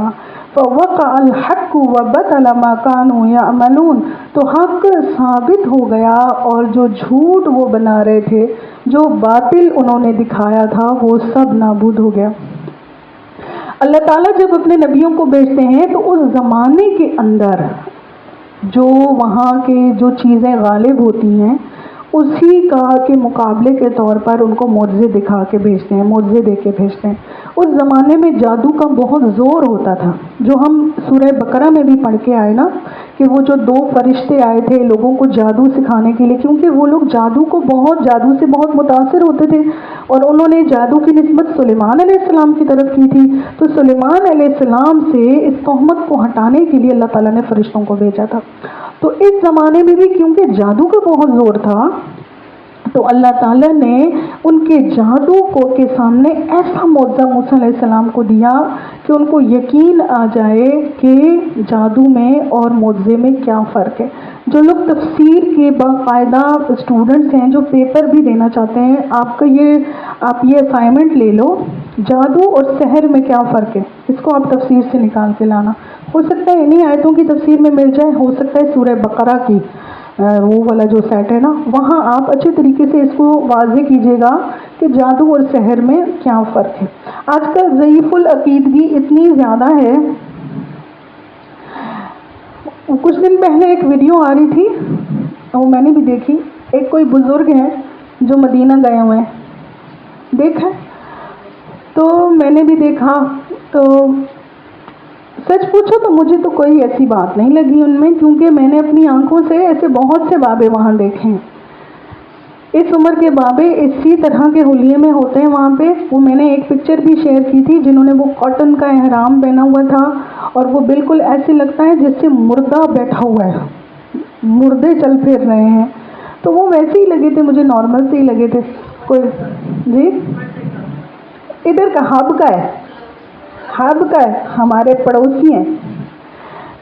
فَوَقَعَ الْحَقُّ وَبَطَلَ مَا كَانُوا يَعْمَلُونَ. تو حق ثابت ہو گیا اور جو جھوٹ وہ بنا رہے تھے، جو باطل انہوں نے دکھایا تھا، وہ سب نابود ہو گیا. اللہ تعالیٰ جب اپنے نبیوں کو بھیجتے ہیں تو اس زمانے کے اندر جو وہاں کے جو چیزیں غالب ہوتی ہیں اسی کا کے مقابلے کے طور پر ان کو معجزے دکھا کے بھیجتے ہیں، معجزے دے کے بھیجتے ہیں. اس زمانے میں جادو کا بہت زور ہوتا تھا، جو ہم سورہ بقرہ میں بھی پڑھ کے آئے نا کہ وہ جو 2 فرشتے آئے تھے لوگوں کو جادو سکھانے کے لیے، کیونکہ وہ لوگ جادو سے بہت متاثر ہوتے تھے. اور انہوں نے جادو کی نسبت سلیمان علیہ السلام کی طرف کی تھی. تو سلیمان علیہ السلام سے اس تہمت کو ہٹانے کے لیے اللہ تعالیٰ نے فرشتوں کو بھیجا تھا. تو اس زمانے میں بھی کیونکہ جادو کا بہت زور تھا تو اللہ تعالیٰ نے ان کے جادو کو کے سامنے ایسا معجزہ موسیٰ علیہ السلام کو دیا کہ ان کو یقین آ جائے کہ جادو میں اور معجزے میں کیا فرق ہے. جو لوگ تفسیر کے باقاعدہ اسٹوڈنٹس ہیں جو پیپر بھی دینا چاہتے ہیں، آپ یہ اسائنمنٹ لے لو، جادو اور سحر میں کیا فرق ہے، اس کو آپ تفسیر سے نکال کے لانا. ہو سکتا ہے انہی آیتوں کی تفسیر میں مل جائے، ہو سکتا ہے سورہ بقرہ کی. وہ والا جو سیٹ ہے نا، وہاں آپ اچھے طریقے سے اس کو واضح کیجیے گا کہ جادو اور سحر میں کیا فرق ہے۔ آج کل ضعیف العقیدگی اتنی زیادہ ہے، کچھ دن پہلے ایک ویڈیو آ رہی تھی، وہ میں نے بھی دیکھی، ایک کوئی بزرگ ہیں جو مدینہ گئے ہوئے ہیں، دیکھا تو میں نے بھی دیکھا، تو سچ پوچھو تو مجھے تو کوئی ایسی بات نہیں لگی ان میں، کیونکہ میں نے اپنی آنکھوں سے ایسے بہت سے بابے وہاں دیکھے ہیں۔ اس عمر کے بابے اسی طرح کے حلیے میں ہوتے ہیں وہاں پہ۔ وہ میں نے ایک پکچر بھی شیئر کی تھی، جنہوں نے وہ کاٹن کا احرام پہنا ہوا تھا، اور وہ بالکل ایسے لگتا ہے جس سے مردہ بیٹھا ہوا ہے، مردے چل پھر رہے ہیں، تو وہ ویسے ہی لگے تھے مجھے، نارمل سے ہی لگے تھے کوئی۔ جی ادھر کا ہب کا ہے، ہب کا ہے، ہمارے پڑوسی ہیں۔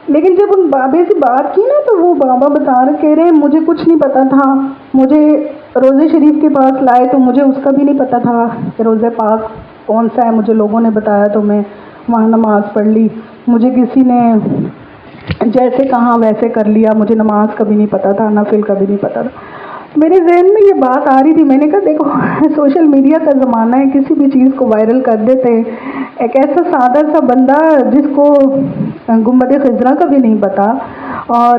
لیکن جب ان بابے سے بات کی نا، تو وہ بابا بتا رہے، کہہ رہے ہیں مجھے کچھ نہیں پتا تھا، مجھے روزے شریف کے پاس لائے تو مجھے اس کا بھی نہیں پتا تھا کہ روزہ پاک کون سا ہے، مجھے لوگوں نے بتایا تو میں وہاں نماز پڑھ لی، مجھے کسی نے جیسے کہا ویسے کر لیا، مجھے نماز کا بھی نہیں پتا تھا، نفل کا بھی نہیں پتا تھا۔ میرے ذہن میں یہ بات آ رہی تھی، میں نے کہا دیکھو سوشل میڈیا کا زمانہ ہے، کسی بھی چیز کو وائرل کر دیتے۔ ایک ایسا سادہ سا بندہ جس کو گنبد خضرا کا بھی نہیں پتا اور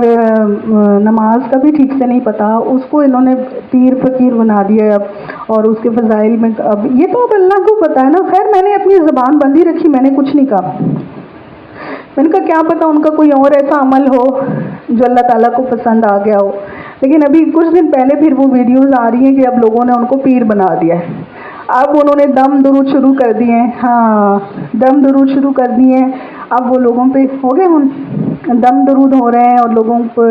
نماز کا بھی ٹھیک سے نہیں پتا، اس کو انہوں نے پیر فقیر بنا دیا اب، اور اس کے فضائل میں اب یہ تو اب اللہ کو پتا ہے نا۔ خیر میں نے اپنی زبان بندی رکھی، میں نے کچھ نہیں کہا، میں نے کہا کیا پتا ان کا کوئی اور ایسا عمل ہو جو اللہ تعالیٰ کو پسند آ گیا ہو۔ لیکن ابھی کچھ دن پہلے پھر وہ ویڈیوز آ رہی ہیں کہ اب لوگوں نے ان کو پیر بنا دیا ہے، اب انہوں نے دم درود شروع کر دیے ہیں، ہاں دم درود شروع کر دیے ہیں، اب وہ لوگوں پہ ہو گئے، دم درود ہو رہے ہیں اور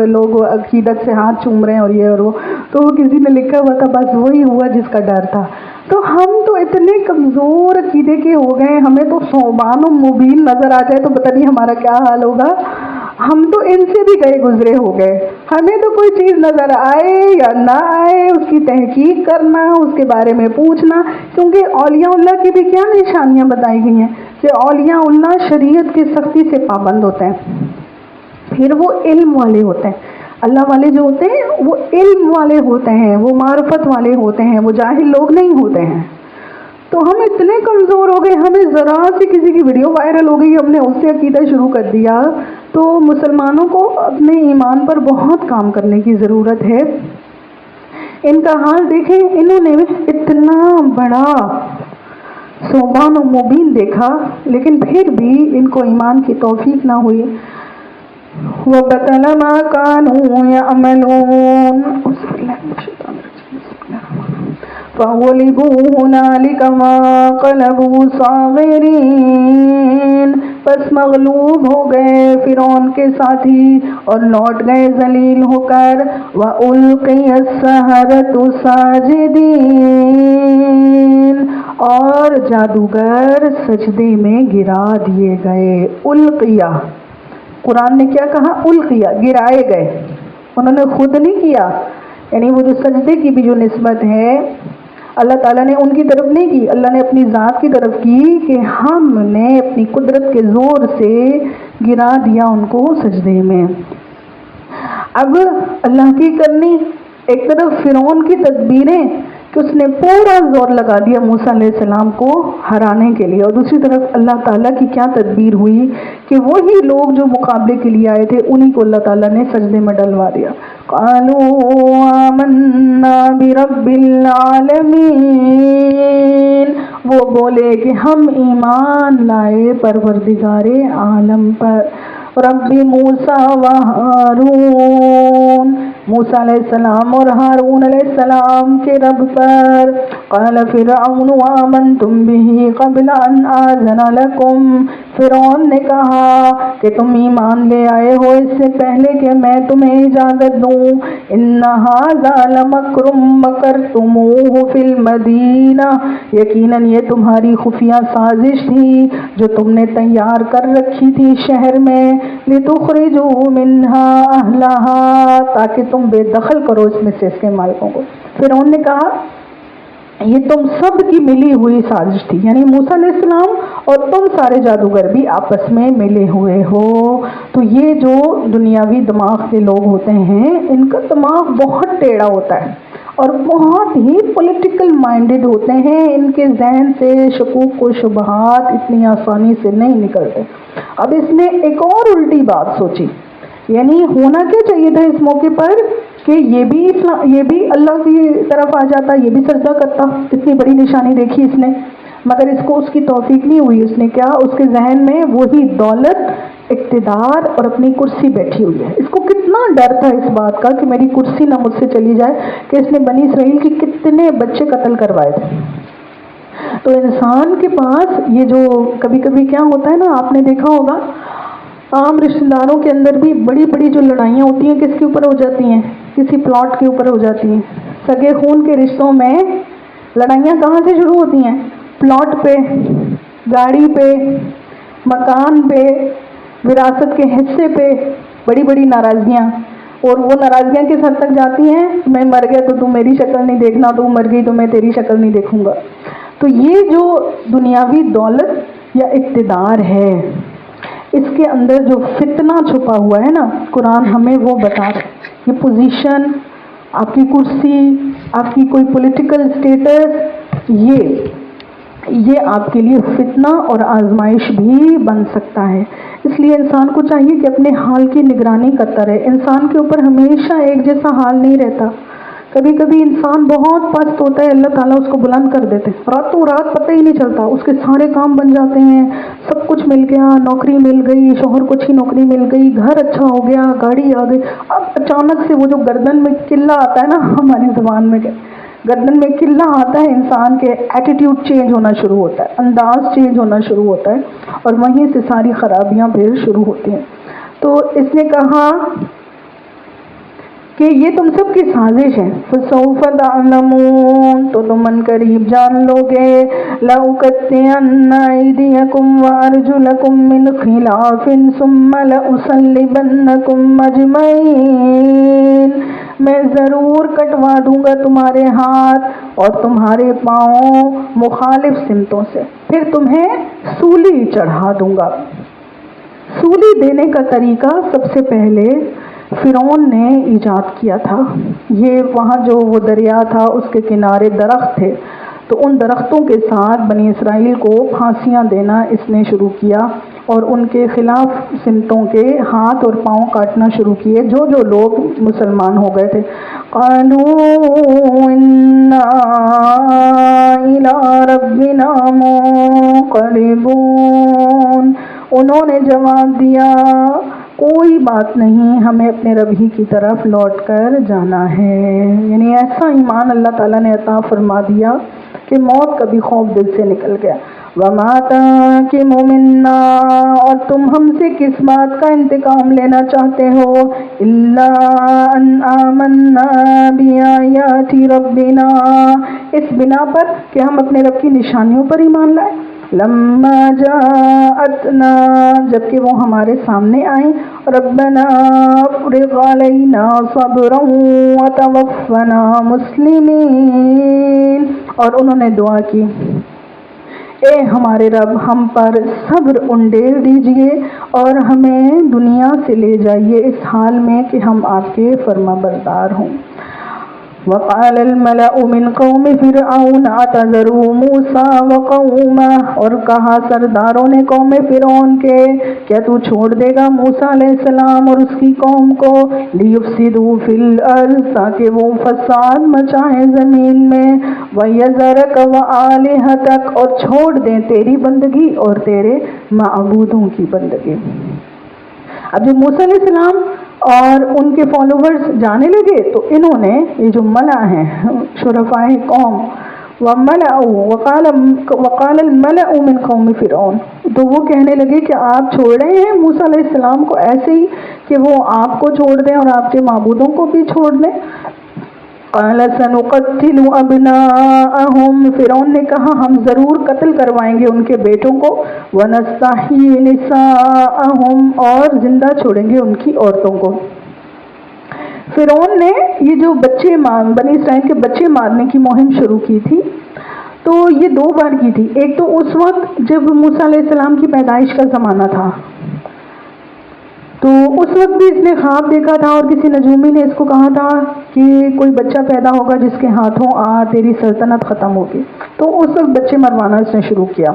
لوگ عقیدت سے ہاتھ چوم رہے ہیں اور یہ اور وہ۔ تو وہ کسی نے لکھا ہوا تھا بس وہی ہوا جس کا ڈر تھا۔ تو ہم تو اتنے کمزور عقیدے کے ہو گئے، ہمیں تو صوبان و مبین نظر آ جائے تو پتہ نہیں ہمارا کیا حال ہوگا۔ ہم تو ان سے بھی گئے گزرے ہو گئے، ہمیں تو کوئی چیز نظر آئے یا نہ آئے اس کی تحقیق کرنا، اس کے بارے میں پوچھنا، کیونکہ اولیاء اللہ کی بھی کیا نشانیاں بتائی گئی ہیں کہ اولیاء اللہ شریعت کی سختی سے پابند ہوتے ہیں، پھر وہ علم والے ہوتے ہیں۔ اللہ والے جو ہوتے ہیں وہ علم والے ہوتے ہیں، وہ معرفت والے ہوتے ہیں، وہ جاہل لوگ نہیں ہوتے ہیں۔ تو ہم اتنے کمزور ہو گئے، ہمیں ذرا سی کسی کی ویڈیو وائرل ہو گئی، ہم نے اس سے عقیدہ شروع کر دیا۔ تو مسلمانوں کو اپنے ایمان پر بہت کام کرنے کی ضرورت ہے۔ ان کا حال دیکھیں، انہوں نے اتنا بڑا صوبان و مبین دیکھا، لیکن پھر بھی ان کو ایمان کی توفیق نہ ہوئی۔ وَبَطَلَ مَا كَانُوا يَعْمَلُونَ فَغُلِبُوا هُنَالِكَ وَانقَلَبُوا صَاغِرِينَ، پس مغلوب ہو گئے فرعون کے ساتھی اور لوٹ گئے ذلیل ہو کر۔ وَأُلْقِيَ السَّحَرَةُ سَاجِدِينَ، اور جادوگر سجدے میں گرا دیے گئے۔ القیہ، قرآن نے کیا کہا؟ القیہ، گرائے گئے، انہوں نے خود نہیں کیا، یعنی وہ جو سجدے کی بھی جو نسبت ہے اللہ تعالیٰ نے ان کی طرف نہیں کی، اللہ نے اپنی ذات کی طرف کی کہ ہم نے اپنی قدرت کے زور سے گرا دیا ان کو سجدے میں۔ اب اللہ کی کرنی، ایک طرف فرعون کی تدبیریں کہ اس نے پورا زور لگا دیا موسیٰ علیہ السلام کو ہرانے کے لیے، اور دوسری طرف اللہ تعالیٰ کی کیا تدبیر ہوئی کہ وہی لوگ جو مقابلے کے لیے آئے تھے انہی کو اللہ تعالیٰ نے سجدے میں ڈلوا دیا۔ قالوا آمنا برب العالمین، وہ بولے کہ ہم ایمان لائے پروردگار عالم پر۔ رب موسیٰ و ہارون، موسیٰ علیہ السلام اور ہارون علیہ السلام کے رب پر۔ قال فرعون آمنتم به قبل ان آذن لکم، فرعون نے کہا کہ تم ایمان لے آئے ہو اس سے پہلے کہ میں تمہیں اجازت دوں۔ ان ھذا لمکر مکرتموہ فی المدینہ، یقیناً یہ تمہاری خفیہ سازش تھی جو تم نے تیار کر رکھی تھی شہر میں، لتخرجوا منہا اہلہا، تاکہ تم بے دخل کرو اس میں سے اس کے مالکوں کو۔ فرعون نے کہا یہ تم سب کی ملی ہوئی سازش تھی، یعنی موسیٰ علیہ السلام اور تم سارے جادوگر بھی آپس میں ملے ہوئے ہو۔ تو یہ جو دنیاوی دماغ کے لوگ ہوتے ہیں ان کا دماغ بہت ٹیڑھا ہوتا ہے اور بہت ہی پولیٹیکل مائنڈڈ ہوتے ہیں، ان کے ذہن سے شکوک و شبہات اتنی آسانی سے نہیں نکلتے۔ اب اس نے ایک اور الٹی بات سوچی، یعنی ہونا کیا چاہیے تھا اس موقع پر کہ یہ بھی اللہ کی طرف آ جاتا، یہ بھی سجدہ کرتا، اتنی بڑی نشانی دیکھی اس نے، مگر اس کو اس کی توفیق نہیں ہوئی۔ اس نے کیا، اس کے ذہن میں وہی دولت، اقتدار اور اپنی کرسی بیٹھی ہوئی ہے۔ اس کو کتنا ڈر تھا اس بات کا کہ میری کرسی نہ مجھ سے چلی جائے، کہ اس نے بنی اسرائیل کی کتنے بچے قتل کروائے تھے۔ تو انسان کے پاس یہ جو کبھی کبھی کیا ہوتا ہے نا، آپ نے دیکھا ہوگا عام رشتہ داروں کے اندر بھی بڑی بڑی جو لڑائیاں ہوتی ہیں کس کے اوپر ہو جاتی ہیں، کسی پلاٹ کے اوپر ہو جاتی ہیں۔ سگے خون کے رشتوں میں لڑائیاں کہاں سے شروع ہوتی ہیں؟ پلاٹ پہ، گاڑی پہ، مکان پہ، وراثت کے حصے پہ، بڑی بڑی ناراضگیاں، اور وہ ناراضگیاں کس حد تک جاتی ہیں، میں مر گیا تو میری شکل نہیں دیکھنا، تو مر گئی تو میں تیری شکل نہیں دیکھوں گا۔ تو یہ جو دنیاوی دولت یا اقتدار ہے، اس کے اندر جو فتنہ چھپا ہوا ہے نا، قرآن ہمیں وہ بتا رہا ہے۔ یہ پوزیشن، آپ کی کرسی، آپ کی کوئی پولیٹیکل اسٹیٹس، یہ آپ کے لیے فتنہ اور آزمائش بھی بن سکتا ہے۔ اس لیے انسان کو چاہیے کہ اپنے حال کی نگرانی کرتا رہے۔ انسان کے اوپر ہمیشہ ایک جیسا حال نہیں رہتا، کبھی کبھی انسان بہت پست ہوتا ہے، اللہ تعالیٰ اس کو بلند کر دیتے ہیں، راتوں رات پتہ ہی نہیں چلتا، اس کے سارے کام بن جاتے ہیں، سب کچھ مل گیا، نوکری مل گئی، شوہر کو اچھی نوکری مل گئی، گھر اچھا ہو گیا، گاڑی آ گئی۔ اب اچانک سے وہ جو گردن میں قلہ آتا ہے نا، ہماری زبان میں گردن میں قلہ آتا ہے، انسان کے ایٹیٹیوڈ چینج ہونا شروع ہوتا ہے، انداز چینج ہونا شروع ہوتا ہے، اور وہیں سے ساری خرابیاں پھر شروع ہوتی ہیں۔ تو اس نے کہا کہ یہ تم سب کی سازش ہے، فَسَوْفَ تَعْلَمُونَ، تو تم ان قریب جان لو گے، لَأُقَطِّعَنَّ أَيْدِيَكُمْ وَأَرْجُلَكُمْ مِنْ خِلَافٍ ثُمَّ لَأُصَلِّبَنَّكُمْ أَجْمَعِينَ، میں ضرور کٹوا دوں گا تمہارے ہاتھ اور تمہارے پاؤں مخالف سمتوں سے، پھر تمہیں سولی چڑھا دوں گا۔ سولی دینے کا طریقہ سب سے پہلے فرعون نے ایجاد کیا تھا۔ یہ وہاں جو وہ دریا تھا اس کے کنارے درخت تھے، تو ان درختوں کے ساتھ بنی اسرائیل کو پھانسیاں دینا اس نے شروع کیا، اور ان کے خلاف سمتوں کے ہاتھ اور پاؤں کاٹنا شروع کیے جو جو لوگ مسلمان ہو گئے تھے۔ قالوا انا الی ربنا منقلبون، انہوں نے جواب دیا کوئی بات نہیں، ہمیں اپنے رب ہی کی طرف لوٹ کر جانا ہے۔ یعنی ایسا ایمان اللہ تعالیٰ نے عطا فرما دیا کہ موت کا بھی خوف دل سے نکل گیا۔ وَمَا تَنْقِمُ مِنَّا، اور تم ہم سے کس بات کا انتقام لینا چاہتے ہو، إِلَّا أَنْ آمَنَّا بِآيَاتِ رَبِّنَا، اس بنا پر کہ ہم اپنے رب کی نشانیوں پر ایمان لائے، لما جاءتنا، جبکہ وہ ہمارے سامنے آئیں، ربنا افرغ علینا صبرا وتوفنا مسلمین، اور انہوں نے دعا کی اے ہمارے رب ہم پر صبر انڈیل دیجئے اور ہمیں دنیا سے لے جائیے اس حال میں کہ ہم آپ کے فرما بردار ہوں۔ وقال الملأ من قوم فرعون اتذروا موسى وقومه، اور کہا سرداروں نے قوم فرعون کے، کیا تو چھوڑ دے گا موسیٰ علیہ السلام اور اس کی قوم کو، لیفسدوا فی الارض، تاکہ وہ فساد مچائیں زمین میں، ویذرک وآلہتک، اور چھوڑ دیں تیری بندگی اور تیرے معبودوں کی بندگی۔ اب جب موسیٰ علیہ السلام اور ان کے فالوورز جانے لگے تو انہوں نے، یہ جو ملا ہیں شرفائے قوم، وقال الملأ من قوم فرعون، تو وہ کہنے لگے کہ آپ چھوڑ رہے ہیں موسیٰ علیہ السلام کو ایسے ہی کہ وہ آپ کو چھوڑ دیں اور آپ کے معبودوں کو بھی چھوڑ دیں؟ قال سنقتل ابناءهم، فرعون نے کہا ہم ضرور قتل کروائیں گے ان کے بیٹوں کو، ونستحيي نساءهم، اور زندہ چھوڑیں گے ان کی عورتوں کو۔ فرعون نے یہ جو بنی اسرائیل کے بچے مارنے کی مہم شروع کی تھی، تو یہ 2 بار کی تھی. ایک تو اس وقت جب موسیٰ علیہ السلام کی پیدائش کا زمانہ تھا، تو اس وقت بھی اس نے خواب دیکھا تھا اور کسی نجومی نے اس کو کہا تھا کہ کوئی بچہ پیدا ہوگا جس کے ہاتھوں تیری سلطنت ختم ہوگی. تو اس وقت بچے مروانا اس نے شروع کیا.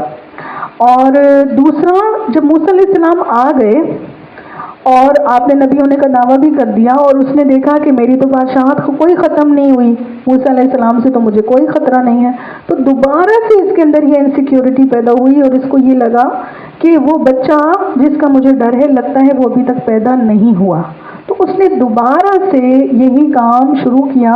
اور دوسرا، جب موسیٰ علیہ السلام آ گئے اور آپ نے نبی ہونے کا دعویٰ بھی کر دیا اور اس نے دیکھا کہ میری تو بادشاہت کوئی ختم نہیں ہوئی، موسیٰ علیہ السلام سے تو مجھے کوئی خطرہ نہیں ہے، تو دوبارہ سے اس کے اندر یہ انسیکیورٹی پیدا ہوئی اور اس کو یہ لگا کہ وہ بچہ جس کا مجھے ڈر ہے لگتا ہے وہ ابھی تک پیدا نہیں ہوا. تو اس نے دوبارہ سے یہی کام شروع کیا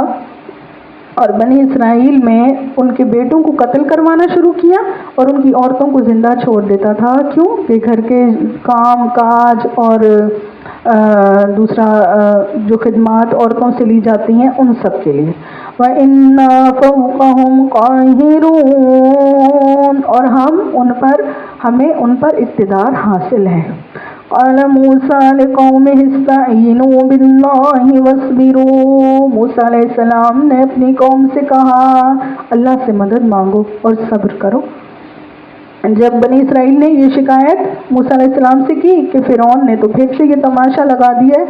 اور بنی اسرائیل میں ان کے بیٹوں کو قتل کروانا شروع کیا اور ان کی عورتوں کو زندہ چھوڑ دیتا تھا. کیوں؟ کہ گھر کے کام کاج اور دوسرا جو خدمات عورتوں سے لی جاتی ہیں ان سب کے لیے. وَإِنَّا فَوْقَهُمْ قَاهِرُونَ، اور ہمیں ان پر اقتدار حاصل ہے. قال موسیٰ لقومہ استعینوا باللہ واصبروا، موسیٰ علیہ السلام نے اپنی قوم سے کہا اللہ سے مدد مانگو اور صبر کرو. جب بنی اسرائیل نے یہ شکایت موسیٰ علیہ السلام سے کی کہ فرعون نے تو پھر سے یہ تماشا لگا دیا ہے،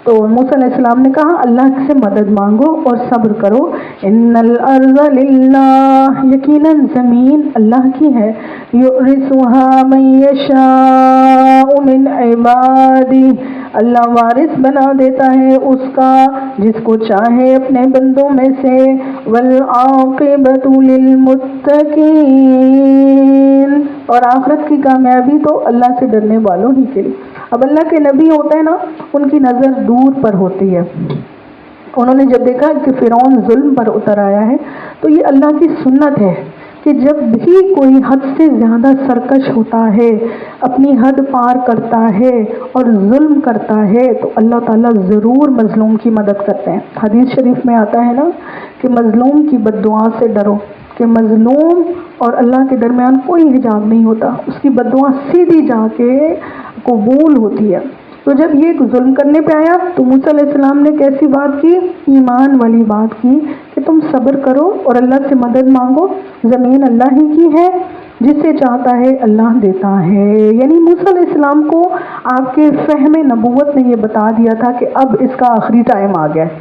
تو موسیٰ علیہ السلام نے کہا اللہ سے مدد مانگو اور صبر کرو. ان الارض للہ، یقیناً زمین اللہ کی ہے، یورثها من یشاء من عبادہ، اللہ وارث بنا دیتا ہے اس کا جس کو چاہے اپنے بندوں میں سے. والعاقبۃ للمتقین، اور آخرت کی کامیابی تو اللہ سے ڈرنے والوں ہی کے لیے. اب اللہ کے نبی ہوتے ہیں نا، ان کی نظر دور پر ہوتی ہے. انہوں نے جب دیکھا کہ فرعون ظلم پر اتر آیا ہے تو یہ اللہ کی سنت ہے کہ جب بھی کوئی حد سے زیادہ سرکش ہوتا ہے، اپنی حد پار کرتا ہے اور ظلم کرتا ہے تو اللہ تعالیٰ ضرور مظلوم کی مدد کرتے ہیں. حدیث شریف میں آتا ہے نا کہ مظلوم کی بد دعا سے ڈرو، کہ مظلوم اور اللہ کے درمیان کوئی حجاب نہیں ہوتا، اس کی بد دعا سیدھی جا کے قبول ہوتی ہے. تو جب یہ ظلم کرنے پہ آیا تو موسیٰ علیہ السلام نے کیسی بات کی؟ ایمان والی بات کی کہ تم صبر کرو اور اللہ سے مدد مانگو، زمین اللہ ہی کی ہے، جسے چاہتا ہے اللہ دیتا ہے. یعنی موسیٰ علیہ السلام کو آپ کے فہم نبوت نے یہ بتا دیا تھا کہ اب اس کا آخری ٹائم آ گیا ہے،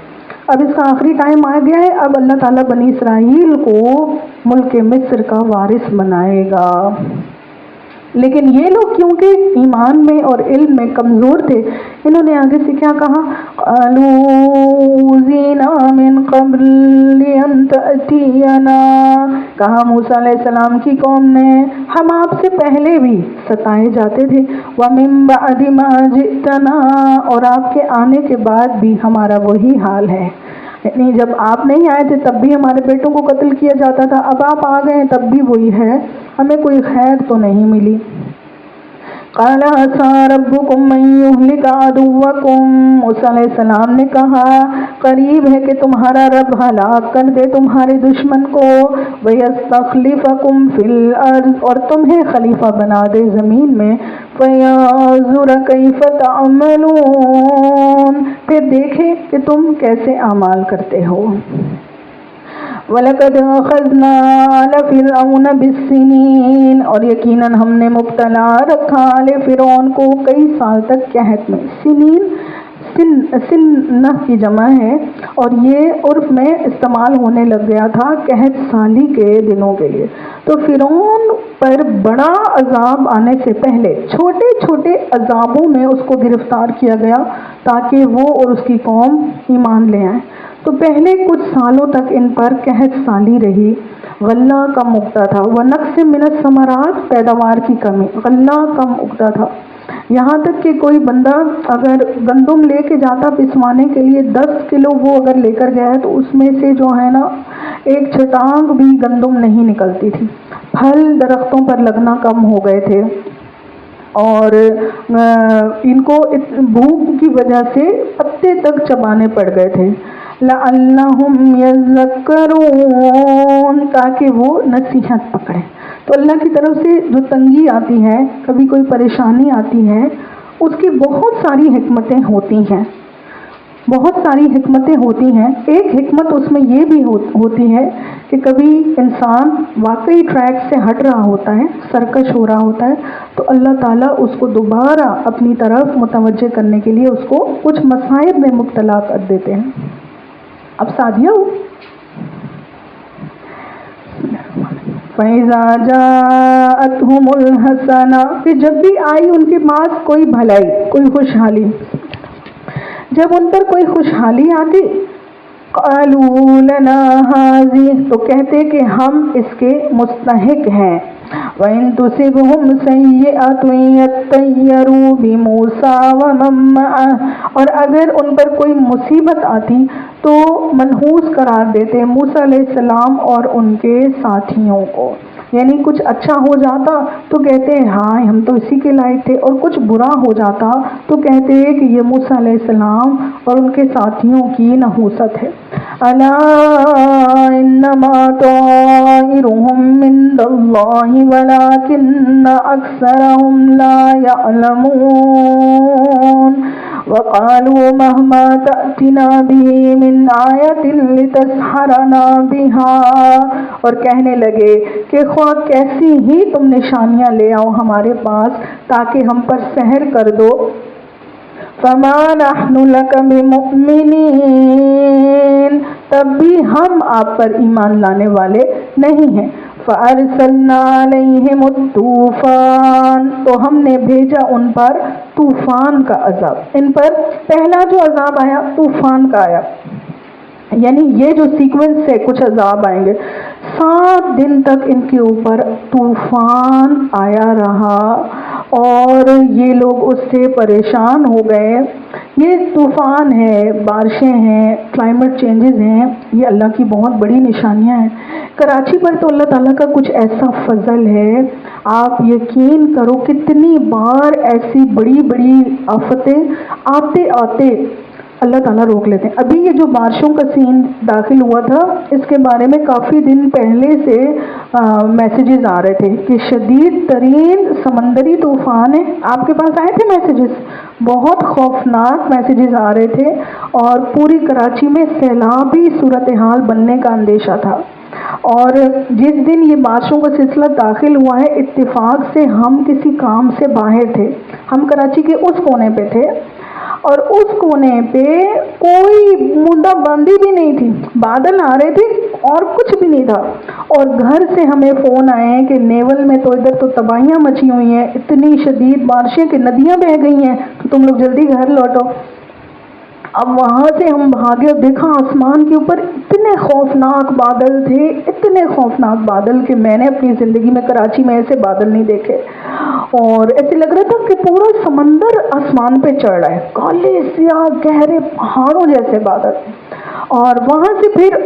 اب اس کا آخری ٹائم آ گیا ہے، اب اللہ تعالیٰ بنی اسرائیل کو ملک مصر کا وارث بنائے گا. لیکن یہ لوگ کیونکہ ایمان میں اور علم میں کمزور تھے، انہوں نے آگے سے کیا کہا؟ قالوا اوذینا من قبل ان تأتینا، کہا موسیٰ علیہ السلام کی قوم نے ہم آپ سے پہلے بھی ستائے جاتے تھے، ومن بعد ما جئتنا، اور آپ کے آنے کے بعد بھی ہمارا وہی حال ہے. یعنی جب آپ نہیں آئے تھے تب بھی ہمارے بیٹوں کو قتل کیا جاتا تھا، اب آپ آ گئے تب بھی وہی ہے، ہمیں کوئی خیر تو نہیں ملی. قال عسى ربكم ان يهلك عدوكم، موسیٰ علیہ السلام نے کہا قریب ہے کہ تمہارا رب ہلاک کر دے تمہارے دشمن کو، ويستخلفكم في الارض، اور تمہیں خلیفہ بنا دے زمین میں، فينظر كيف تعملون، پھر دیکھے کہ تم کیسے اعمال کرتے ہو. وَلَقَدْ أَخَذْنَا آلَ فِرْعَوْنَ بِالسِّنِينَ، اور یقیناً ہم نے مبتلا رکھا آل فرعون کو کئی سال تک قحط میں. سنین سنہ کی جمع ہے اور یہ عرف میں استعمال ہونے لگ گیا تھا قحط سالی کے دنوں کے لیے. تو فرعون پر بڑا عذاب آنے سے پہلے چھوٹے چھوٹے عذابوں میں اس کو گرفتار کیا گیا تاکہ وہ اور اس کی قوم ایمان لے آئیں. تو پہلے کچھ سالوں تک ان پر قحط سالی رہی، غلہ کم اگتا تھا، ونقص من الثمرات، پیداوار کی کمی، غلہ کم اگتا تھا. یہاں تک کہ کوئی بندہ اگر گندم لے کے جاتا پسوانے کے لیے 10 کلو وہ اگر لے کر گیا ہے تو اس میں سے جو ہے نا ایک چھٹانگ بھی گندم نہیں نکلتی تھی. پھل درختوں پر لگنا کم ہو گئے تھے اور ان کو بھوک کی وجہ سے پتے تک چبانے پڑ گئے تھے. لعلہم یذکرون، تاکہ وہ نصیحت پکڑیں. تو اللہ کی طرف سے جو تنگی آتی ہے، کبھی کوئی پریشانی آتی ہے، اس کی بہت ساری حکمتیں ہوتی ہیں. بہت ساری حکمتیں ہوتی ہیں. ایک حکمت اس میں یہ بھی ہوتی ہے کہ کبھی انسان واقعی ٹریک سے ہٹ رہا ہوتا ہے، سرکش ہو رہا ہوتا ہے، تو اللہ تعالیٰ اس کو دوبارہ اپنی طرف متوجہ کرنے کے لیے اس کو کچھ مصائب میں مبتلا کر دیتے ہیں. اب سعدیہ ہو فَإِذَا جَاءَتْهُمُ الْحَسَنَةُ، کہ جب بھی آئی ان کے پاس کوئی بھلائی، کوئی خوشحالی، جب ان پر کوئی خوشحالی آتی، قَالُوا لَنَا هَٰذِهِ، تو کہتے کہ ہم اس کے مستحق ہیں. وَإِن تُصِبْهُمْ سَيِّئَةٌ يَطَّيَّرُوا بِمُوسَىٰ وَمَن مَّعَهُ، اور اگر ان پر کوئی مصیبت آتی تو منحوس قرار دیتے موسیٰ علیہ السلام اور ان کے ساتھیوں کو. یعنی کچھ اچھا ہو جاتا تو کہتے ہیں ہاں ہم تو اسی کے لائق تھے، اور کچھ برا ہو جاتا تو کہتے ہیں کہ یہ موسیٰ علیہ السلام اور ان کے ساتھیوں کی نحوست ہے. الا انما طائرهم عند الله ولكن اکثرهم لا يعلمون. وقالوا مهما تأتنا به من آیۃ لتسحرنا بها، اور کہنے لگے کہ خواہ کیسی ہی تم نشانیاں لے آؤ ہمارے پاس تاکہ ہم پر سحر کر دو. فما نحن لك بمؤمنین، تب بھی ہم آپ پر ایمان لانے والے نہیں ہیں. فَأَرْسَلْنَا عَلَيْهِمُ الطُّوفَانَ، تو ہم نے بھیجا ان پر طوفان کا عذاب. ان پر پہلا جو عذاب آیا طوفان کا آیا، یعنی یہ جو سیکوینس سے کچھ عذاب آئیں گے. 7 دن تک ان کے اوپر طوفان آیا رہا اور یہ لوگ اس سے پریشان ہو گئے. یہ طوفان ہے، بارشیں ہیں، کلائمیٹ چینجز ہیں، یہ اللہ کی بہت بڑی نشانیاں ہیں. کراچی پر تو اللہ تعالیٰ کا کچھ ایسا فضل ہے، آپ یقین کرو کتنی بار ایسی بڑی بڑی آفتیں آتے آتے اللہ تعالیٰ روک لیتے ہیں. ابھی یہ جو بارشوں کا سین داخل ہوا تھا اس کے بارے میں کافی دن پہلے سے میسیجز آ رہے تھے کہ شدید ترین سمندری طوفان ہے. آپ کے پاس آئے تھے میسیجز؟ بہت خوفناک میسیجز آ رہے تھے اور پوری کراچی میں سیلابی صورتحال بننے کا اندیشہ تھا. اور جس دن یہ بارشوں کا سلسلہ داخل ہوا ہے، اتفاق سے ہم کسی کام سے باہر تھے، ہم کراچی کے اس کونے پہ تھے اور اس کونے پہ کوئی مدہ بندی بھی نہیں تھی، بادل آ رہے تھے اور کچھ بھی نہیں تھا. اور گھر سے ہمیں فون آئے کہ نیول میں تو ادھر تو تباہیاں مچی ہوئی ہیں، اتنی شدید بارشیں کہ ندیاں بہہ گئی ہیں، تو تم لوگ جلدی گھر لوٹو. اب وہاں سے ہم بھاگے، دیکھا آسمان کے اوپر اتنے خوفناک بادل تھے، اتنے خوفناک بادل کہ میں نے اپنی زندگی میں کراچی میں ایسے بادل نہیں دیکھے. اور ایسے لگ رہا تھا کہ پورا سمندر آسمان پہ چڑھ رہا ہے، کالے سیاہ گہرے پہاڑوں جیسے بادل. اور وہاں سے پھر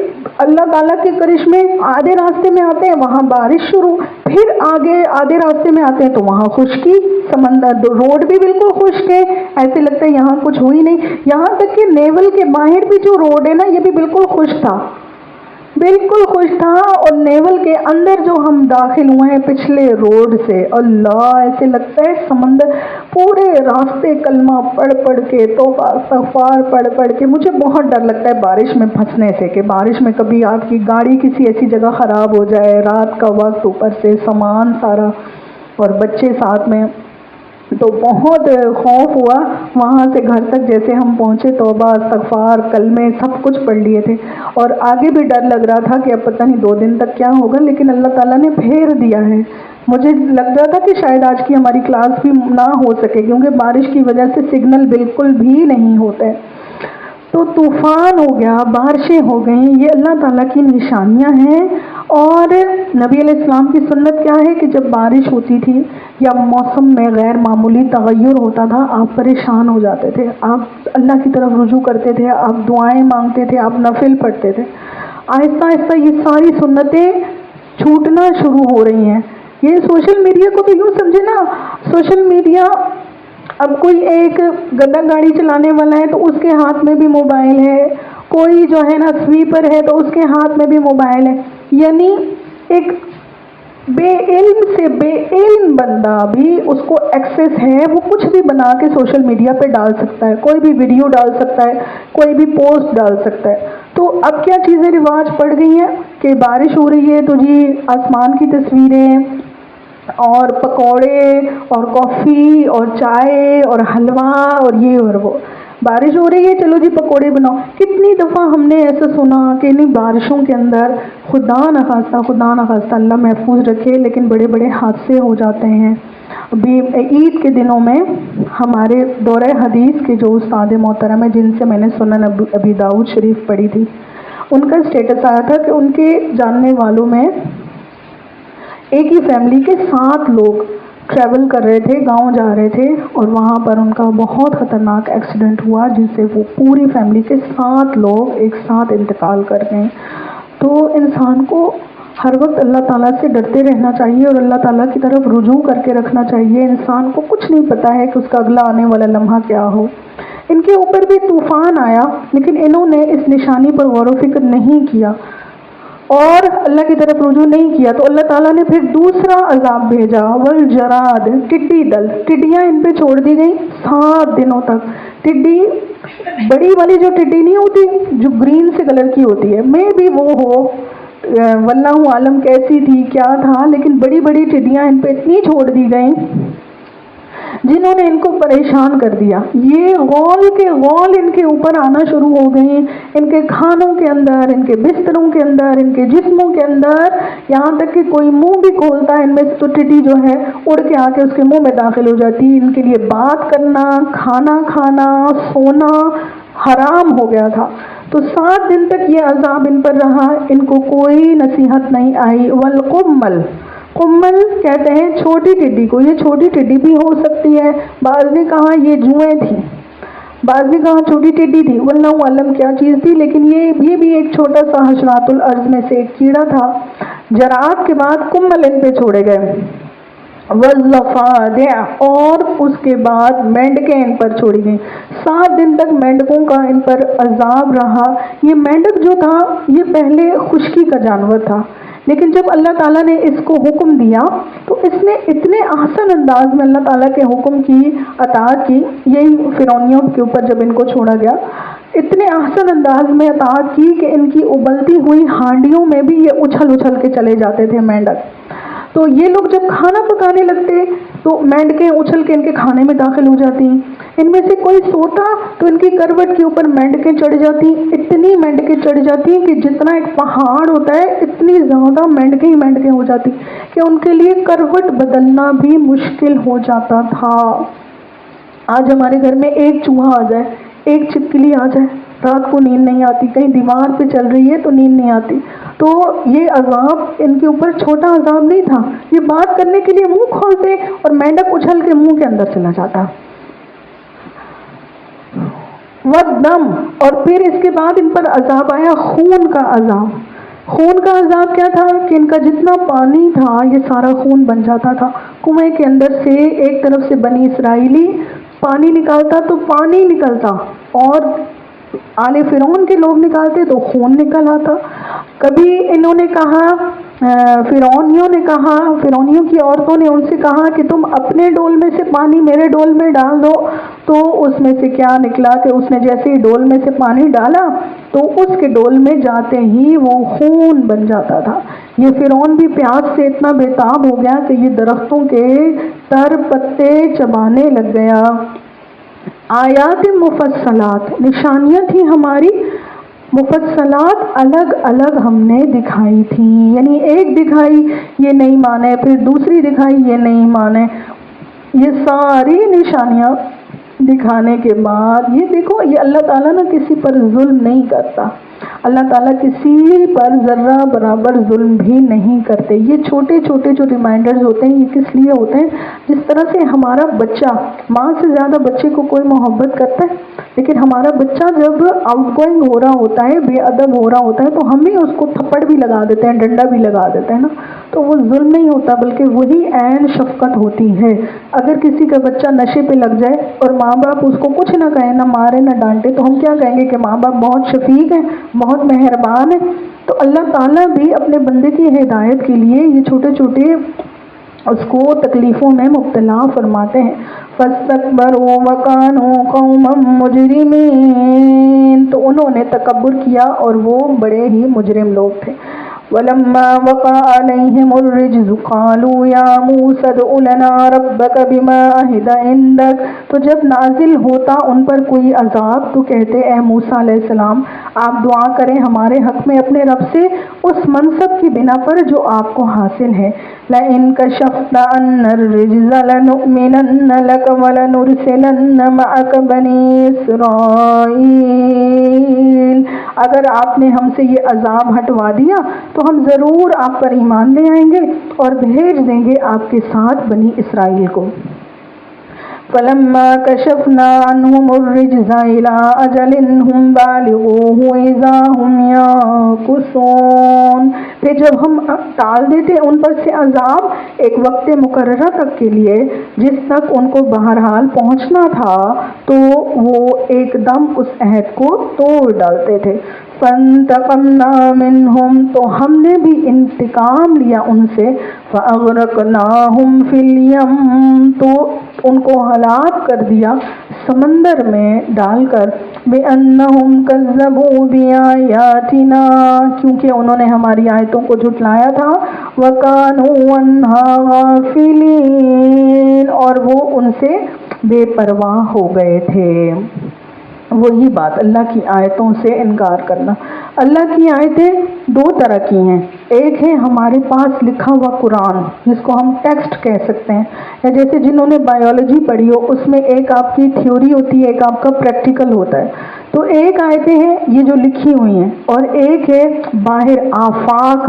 اللہ تعالیٰ کے کرشمے آدھے راستے میں آتے ہیں وہاں بارش شروع، پھر آگے آدھے راستے میں آتے ہیں تو وہاں خشکی، سمندر روڈ بھی بالکل خشک ہے، ایسے لگتا ہے یہاں کچھ ہو ہی نہیں. یہاں تک کہ نیول کے باہر بھی جو روڈ ہے نا یہ بھی بالکل خشک تھا، بالکل خوش تھا. اور نیول کے اندر جو ہم داخل ہوئے ہیں پچھلے روڈ سے، اللہ ایسے لگتا ہے سمندر پورے راستے کلمہ پڑھ پڑھ کے، توبہ استغفار پڑھ پڑھ کے. مجھے بہت ڈر لگتا ہے بارش میں پھنسنے سے، کہ بارش میں کبھی آپ کی گاڑی کسی ایسی جگہ خراب ہو جائے، رات کا وقت، اوپر سے سامان سارا اور بچے ساتھ میں، تو بہت خوف ہوا. وہاں سے گھر تک جیسے ہم پہنچے توبہ استغفار کلمے سب کچھ پڑھ لیے تھے. اور آگے بھی ڈر لگ رہا تھا کہ اب پتہ نہیں 2 دن تک کیا ہوگا، لیکن اللہ تعالیٰ نے پھیر دیا ہے. مجھے لگ رہا تھا کہ شاید آج کی ہماری کلاس بھی نہ ہو سکے کیونکہ بارش کی وجہ سے سگنل بالکل بھی نہیں ہوتے. تو طوفان ہو گیا، بارشیں ہو گئیں، یہ اللہ تعالیٰ کی نشانیاں ہیں. اور نبی علیہ السلام کی سنت کیا ہے کہ جب بارش ہوتی تھی یا موسم میں غیر معمولی تغیر ہوتا تھا آپ پریشان ہو جاتے تھے، آپ اللہ کی طرف رجوع کرتے تھے، آپ دعائیں مانگتے تھے، آپ نفل پڑھتے تھے. آہستہ آہستہ یہ ساری سنتیں چھوٹنا شروع ہو رہی ہیں. یہ سوشل میڈیا کو تو یوں سمجھے نا، سوشل میڈیا اب کوئی ایک گدا گاڑی چلانے والا ہے تو اس کے ہاتھ میں بھی موبائل ہے، کوئی جو ہے نا سویپر ہے تو اس کے ہاتھ میں بھی موبائل ہے. یعنی ایک بے علم سے بے علم بندہ بھی اس کو ایکسیس ہے، وہ کچھ بھی بنا کے سوشل میڈیا پہ ڈال سکتا ہے، کوئی بھی ویڈیو ڈال سکتا ہے، کوئی بھی پوسٹ ڈال سکتا ہے۔ تو اب کیا چیزیں رواج پڑ گئی ہیں کہ بارش ہو رہی ہے تو جی آسمان کی تصویریں اور پکوڑے اور کافی اور چائے اور حلوہ اور یہ اور وہ، بارش ہو رہی ہے چلو جی پکوڑے بناؤ۔ کتنی دفعہ ہم نے ایسا سنا کہ انہیں بارشوں کے اندر خدا نخواستہ اللہ محفوظ رکھے لیکن بڑے بڑے حادثے ہو جاتے ہیں۔ ابھی عید کے دنوں میں ہمارے دورہ حدیث کے جو استاد محترم ہیں جن سے میں نے سنن ابی داؤد شریف پڑھی تھی، ان کا اسٹیٹس آیا تھا کہ ان کے جاننے والوں میں ایک ہی فیملی کے 7 لوگ ٹریول کر رہے تھے، گاؤں جا رہے تھے، اور وہاں پر ان کا بہت خطرناک ایکسیڈنٹ ہوا جس سے وہ پوری فیملی کے 7 لوگ ایک ساتھ انتقال کر گئے۔ تو انسان کو ہر وقت اللہ تعالیٰ سے ڈرتے رہنا چاہیے اور اللہ تعالیٰ کی طرف رجوع کر کے رکھنا چاہیے۔ انسان کو کچھ نہیں پتا ہے کہ اس کا اگلا آنے والا لمحہ کیا ہو۔ ان کے اوپر بھی طوفان آیا لیکن انہوں نے اس نشانی پر غور و فکر نہیں کیا اور اللہ کی طرف رجوع نہیں کیا، تو اللہ تعالیٰ نے پھر دوسرا عذاب بھیجا، والجراد، ٹڈی دل، ٹڈیاں ان پہ چھوڑ دی گئیں 7 دنوں تک۔ ٹڈی بڑی والی جو ٹڈی نہیں ہوتی جو گرین سے کلر کی ہوتی ہے، میں بھی وہ ہو واللہ عالم کیسی تھی کیا تھا، لیکن بڑی بڑی ٹڈیاں ان پہ اتنی چھوڑ دی گئیں جنہوں نے ان کو پریشان کر دیا۔ یہ غول کے غول ان کے اوپر آنا شروع ہو گئے، ان کے کھانوں کے اندر، ان کے بستروں کے اندر، ان کے جسموں کے اندر، یہاں تک کہ کوئی منہ بھی کھولتا ہے ان میں سے تو ٹڈی جو ہے اڑ کے آ کے اس کے منہ میں داخل ہو جاتی۔ ان کے لیے بات کرنا، کھانا کھانا، سونا حرام ہو گیا تھا۔ تو 7 دن تک یہ عذاب ان پر رہا، ان کو کوئی نصیحت نہیں آئی۔ والقمل، قمل کہتے ہیں چھوٹی ٹڈی کو، یہ چھوٹی ٹڈی بھی ہو سکتی ہے، بعض نے کہا یہ جوئیں تھی، بعض نے کہا چھوٹی ٹڈی تھی، واللہ عالم کیا چیز تھی، لیکن یہ بھی ایک چھوٹا سا حشرات الارض میں سے ایک کیڑا تھا۔ جراد کے بعد قمل ان پہ چھوڑے گئے، والضفادع، اور اس کے بعد مینڈکیں ان پر چھوڑی گئیں۔ 7 دن تک مینڈکوں کا ان پر عذاب رہا۔ یہ مینڈک جو تھا یہ پہلے خشکی کا جانور تھا، لیکن جب اللہ تعالیٰ نے اس کو حکم دیا تو اس نے اتنے احسن انداز میں اللہ تعالیٰ کے حکم کی اطاعت کی، یہی فرعونیوں کے اوپر جب ان کو چھوڑا گیا، اتنے احسن انداز میں اطاعت کی کہ ان کی ابلتی ہوئی ہانڈیوں میں بھی یہ اچھل اچھل کے چلے جاتے تھے مینڈک۔ تو یہ لوگ جب کھانا پکانے لگتے تو مینڈکیں اچھل کے ان کے کھانے میں داخل ہو جاتی، ان میں سے کوئی سوتا تو ان کی کروٹ کے اوپر مینڈکیں چڑھ جاتی، اتنی مینڈکیں چڑھ جاتی کہ جتنا ایک پہاڑ ہوتا ہے اتنی زیادہ مینڈکیں ہی مینڈکیں ہو جاتی کہ ان کے لیے کروٹ بدلنا بھی مشکل ہو جاتا تھا۔ آج ہمارے گھر میں ایک چوہا آ جائے، ایک چھپکلی آ جائے، رات کو نیند نہیں آتی، کہیں دیوار پہ چل رہی ہے تو نیند نہیں آتی۔ تو یہ عذاب ان کے اوپر چھوٹا عذاب نہیں تھا، یہ بات کرنے کے لیے منہ کھولتے اور مینڈک اچھل کے منہ کے اندر چلا جاتا۔ والدم، اور پھر اس کے بعد ان پر عذاب آیا خون کا عذاب۔ خون کا عذاب کیا تھا کہ ان کا جتنا پانی تھا یہ سارا خون بن جاتا تھا۔ کنویں کے اندر سے ایک طرف سے بنی اسرائیلی پانی نکالتا تو پانی نکلتا، اور آل فرعون کے لوگ نکالتے تو خون نکل آتا۔ کبھی انہوں نے کہا، فرعونیوں کی عورتوں نے ان سے کہا کہ تم اپنے ڈول میں سے پانی میرے ڈول میں ڈال دو، تو اس میں سے کیا نکلا کہ اس نے جیسے ہی ڈول میں سے پانی ڈالا تو اس کے ڈول میں جاتے ہی وہ خون بن جاتا تھا۔ یہ فرعون بھی پیاس سے اتنا بےتاب ہو گیا کہ یہ درختوں کے تر پتے چبانے لگ گیا۔ آیات مفصلات، نشانیاں تھیں ہماری مفصلات، الگ الگ ہم نے دکھائی تھیں، یعنی ایک دکھائی یہ نہیں مانے، پھر دوسری دکھائی یہ نہیں مانے، یہ ساری نشانیاں دکھانے کے بعد یہ دیکھو، یہ اللہ تعالیٰ نہ کسی پر ظلم نہیں کرتا، اللہ تعالیٰ کسی پر ذرہ برابر ظلم بھی نہیں کرتے۔ یہ چھوٹے چھوٹے جو ریمائنڈرز ہوتے ہیں یہ کس لیے ہوتے ہیں؟ جس طرح سے ہمارا بچہ، ماں سے زیادہ بچے کو کوئی محبت کرتا ہے، لیکن ہمارا بچہ جب آؤٹ گوئنگ ہو رہا ہوتا ہے، بے ادب ہو رہا ہوتا ہے، تو ہم ہی اس کو تھپڑ بھی لگا دیتے ہیں، ڈنڈا بھی لگا دیتے ہیں نا۔ تو وہ ظلم نہیں ہوتا بلکہ وہی عین شفقت ہوتی ہے۔ اگر کسی کا بچہ نشے پہ لگ جائے اور ماں باپ اس کو کچھ نہ کہیں، نہ مارے نہ ڈانٹے، تو ہم کیا کہیں گے کہ ماں باپ بہت شفیق ہیں، بہت مہربان ہیں۔ تو اللہ تعالیٰ بھی اپنے بندے کی ہدایت کے لیے یہ چھوٹے چھوٹے اس کو تکلیفوں میں مبتلا فرماتے ہیں۔ فَاسْتَكْبَرُوا وَكَانُوا قَوْمًا مُجْرِمِينَ، تو انہوں نے تکبر کیا اور وہ بڑے ہی مجرم لوگ تھے۔ وَلَمَّا وَقَعَ عَلَيْهِمُ الرِّجْزُ قَالُوا يَا مُوسَى ادْعُ لَنَا رَبَّكَ بِمَا عَهِدَ عِندَكَ، تو جب نازل ہوتا ان پر کوئی عذاب تو کہتے اے موسیٰ علیہ السلام آپ دعا کریں ہمارے حق میں اپنے رب سے اس منصب کی بنا پر جو آپ کو حاصل ہے۔ لَئِن كَشَفْتَ عَنَّا الرِّجْزَ لَنُؤْمِنَنَّ لَكَ وَلَنُرْسِلَنَّ مَعَكَ بَنِي إِسْرَائِيلَ، اگر آپ نے ہم سے یہ عذاب ہٹوا دیا تو ہم ضرور آپ پر ایمان لے آئیں گے اور بھیج دیں گے آپ کے ساتھ بنی اسرائیل کو۔ فَلَمَّا كَشَفْنَا عَنْهُمُ الرِّجْزَ إِلَىٰ أَجَلٍ هُمْ بَالِغُوهُ إِذَا هُمْ يَنكُثُونَ، پھر جب ہم ٹال دیتے ان پر سے عذاب ایک وقت مقررہ تک کے لیے جس تک ان کو بہرحال پہنچنا تھا، تو وہ ایک دم اس عہد کو توڑ ڈالتے تھے۔ فَانْتَقَمْنَا مِنْهُمْ، تو ہم نے بھی انتقام لیا ان سے۔ فَأَغْرَقْنَاهُمْ فِي الْيَمِّ، تو ان کو ہلاک کر دیا سمندر میں ڈال کر۔ بِأَنَّهُمْ كَذَّبُوا بِآيَاتِنَا، کیونکہ انہوں نے ہماری آیتوں کو جھٹلایا تھا۔ وَكَانُوا عَنْهَا غَافِلِينَ، اور وہ ان سے بے پرواہ ہو گئے تھے۔ وہی بات اللہ کی آیتوں سے انکار کرنا۔ اللہ کی آیتیں دو طرح کی ہیں، ایک ہے ہمارے پاس لکھا ہوا قرآن جس کو ہم ٹیکسٹ کہہ سکتے ہیں، یا جیسے جنہوں نے بایولوجی پڑھی ہو اس میں ایک آپ کی تھیوری ہوتی ہے، ایک آپ کا پریکٹیکل ہوتا ہے۔ تو ایک آیتیں ہیں یہ جو لکھی ہوئی ہیں، اور ایک ہے باہر آفاق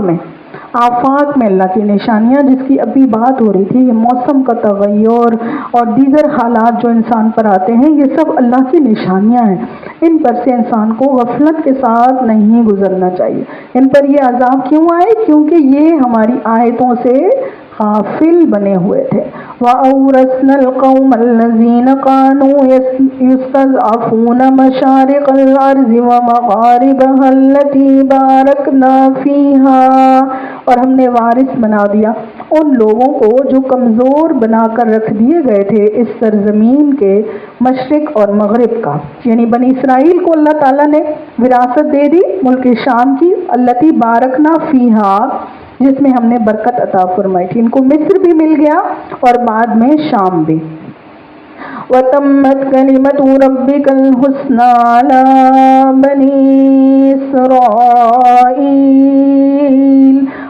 میں اللہ کی نشانیاں، جس کی ابھی بات ہو رہی تھی، یہ موسم کا تغیر اور دیگر حالات جو انسان پر آتے ہیں، یہ سب اللہ کی نشانیاں ہیں۔ ان پر سے انسان کو غفلت کے ساتھ نہیں گزرنا چاہیے۔ ان پر یہ عذاب کیوں آئے؟ کیونکہ یہ ہماری آیتوں سے غافل بنے ہوئے تھے۔ وَأَوْرَثْنَا الْقَوْمَ الَّذِينَ كَانُوا يَسْتَضْعَفُونَ مَشَارِقَ الْأَرْضِ وَمَغَارِبَهَا الَّتِي بَارَكْنَا فِيهَا، اور ہم نے وارث بنا دیا ان لوگوں کو جو کمزور بنا کر رکھ دیے گئے تھے اس سرزمین کے مشرق اور مغرب کا، یعنی بنی اسرائیل کو اللہ تعالیٰ نے وراثت دے دی ملک شام کی، الَّتِي بَارَكْنَا فِيهَا، جس میں ہم نے برکت عطا فرمائی تھی۔ ان کو مصر بھی مل گیا اور بعد میں شام بھی۔ وَتَمَّتْ كَلِمَةُ رَبِّكَ الْحُسْنَىٰ عَلَىٰ بَنِي إِسْرَائِيلَ،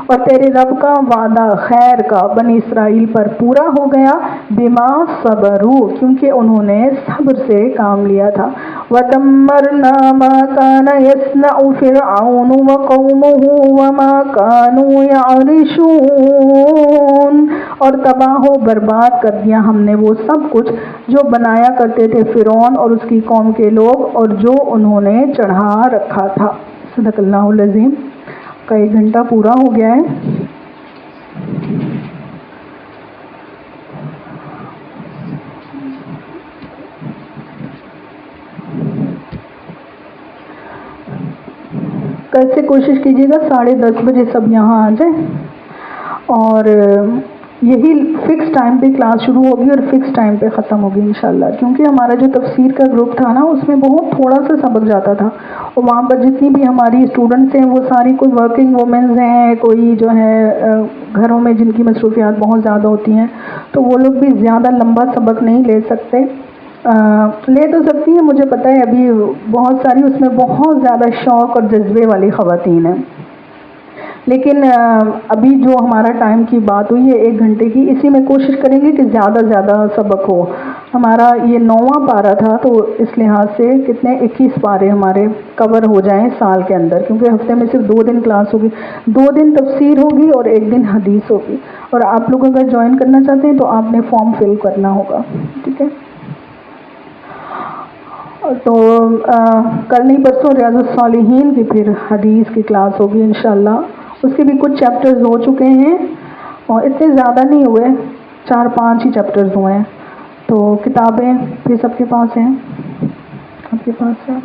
اور تیرے رب کا وعدہ خیر کا بنی اسرائیل پر پورا ہو گیا، بما صبروا، کیونکہ انہوں نے صبر سے کام لیا تھا۔ وَدَمَّرْنَا مَا كَانَ يَصْنَعُ فِرْعَوْنُ وَقَوْمُهُ وَمَا كَانُوا يَعْرِشُونَ، اور تباہ و برباد کر دیا ہم نے وہ سب کچھ جو بنایا کرتے تھے فرعون اور اس کی قوم کے لوگ، اور جو انہوں نے چڑھا رکھا تھا۔ صدق اللہ العظیم۔ کا 1 گھنٹہ پورا ہو گیا ہے۔ کل سے کوشش کیجیے گا 10:30 بجے سب یہاں آ جائیں، اور یہی فکس ٹائم پہ کلاس شروع ہوگی اور فکس ٹائم پہ ختم ہوگی انشاءاللہ، کیونکہ ہمارا جو تفسیر کا گروپ تھا نا اس میں بہت تھوڑا سا سبق جاتا تھا، اور وہاں پر جتنی بھی ہماری اسٹوڈنٹس ہیں وہ ساری کوئی ورکنگ وومنز ہیں، کوئی جو ہے گھروں میں جن کی مصروفیات بہت زیادہ ہوتی ہیں، تو وہ لوگ بھی زیادہ لمبا سبق نہیں لے سکتے۔ لے تو سکتی ہیں، مجھے پتہ ہے ابھی بہت ساری اس میں بہت زیادہ شوق اور جذبے والی خواتین ہیں، لیکن ابھی جو ہمارا ٹائم کی بات ہوئی ہے 1 گھنٹے کی، اسی میں کوشش کریں گے کہ زیادہ سے زیادہ سبق ہو۔ ہمارا یہ 9واں پارہ تھا، تو اس لحاظ سے کتنے 21 پارے ہمارے کور ہو جائیں سال کے اندر، کیونکہ ہفتے میں صرف 2 دن کلاس ہوگی، 2 دن تفسیر ہوگی اور 1 دن حدیث ہوگی۔ اور آپ لوگ اگر جوائن کرنا چاہتے ہیں تو آپ نے فارم فل کرنا ہوگا، ٹھیک ہے؟ تو کل نہیں پرسوں ریاض الصالحین کی پھر حدیث کی کلاس ہوگی انشاءاللہ، اس کے بھی کچھ چیپٹرز ہو چکے ہیں اور اتنے زیادہ نہیں ہوئے، 4-5 ہی چیپٹرز ہوئے ہیں. تو کتابیں بھی سب کے پاس ہیں، آپ کے پاس ہے؟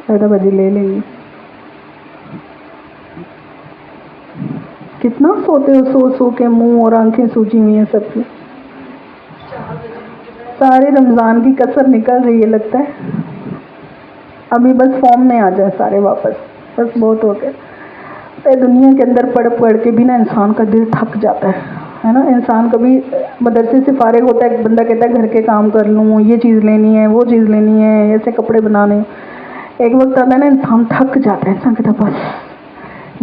پیدا بجی لے لیں گی. کتنا سوتے ہو، سو سو کے منہ اور آنکھیں سوجی ہوئی ہیں سب کی. سارے رمضان کی کسر نکل رہی ہے لگتا ہے. ابھی بس فارم میں آ جائے سارے واپس، بس بہت ہو گئے. دنیا کے اندر پڑھ پڑھ کے بھی نا انسان کا دل تھک جاتا ہے نا. انسان کبھی مدرسے سے فارغ ہوتا ہے، بندہ کہتا ہے گھر کے کام کر لوں، یہ چیز لینی ہے، وہ چیز لینی ہے، ایسے کپڑے بنانے. ایک وقت آتا ہے نا انسان تھک جاتا ہے، انسان کہتا ہے بس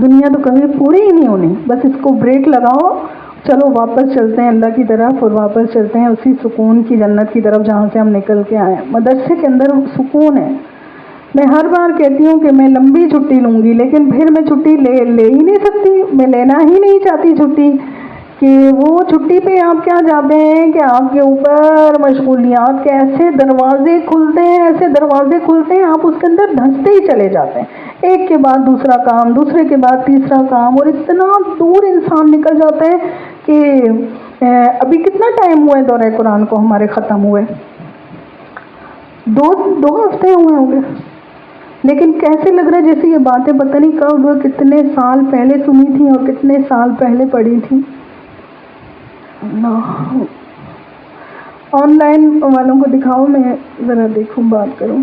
دنیا تو کبھی پوری ہی نہیں ہونی، بس اس کو بریک لگاؤ، چلو واپس چلتے ہیں اللہ کی طرف، اور واپس چلتے ہیں اسی سکون کی جنت کی طرف جہاں سے ہم نکل کے آئے. مدرسے کے اندر سکون ہے. میں ہر بار کہتی ہوں کہ میں لمبی چھٹی لوں گی، لیکن پھر میں چھٹی لے ہی نہیں سکتی، میں لینا ہی نہیں چاہتی چھٹی. کہ وہ چھٹی پہ آپ کیا جاتے ہیں کہ آپ کے اوپر مشغولیات کے ایسے دروازے کھلتے ہیں، ایسے دروازے کھلتے ہیں، آپ اس کے اندر دھنستے ہی چلے جاتے ہیں. ایک کے بعد دوسرا کام، دوسرے کے بعد تیسرا کام، اور اتنا دور انسان نکل جاتا ہے کہ ابھی کتنا ٹائم ہوا ہے دورہ قرآن کو ہمارے ختم ہوئے؟ 2 ہفتے ہوئے ہوں گے. لیکن کیسے لگ رہا ہے جیسے یہ باتیں پتہ نہیں کب کتنے سال پہلے سنی تھی اور کتنے سال پہلے پڑھی تھی. آن لائن والوں کو دکھاؤ، میں ذرا دیکھوں بات کروں.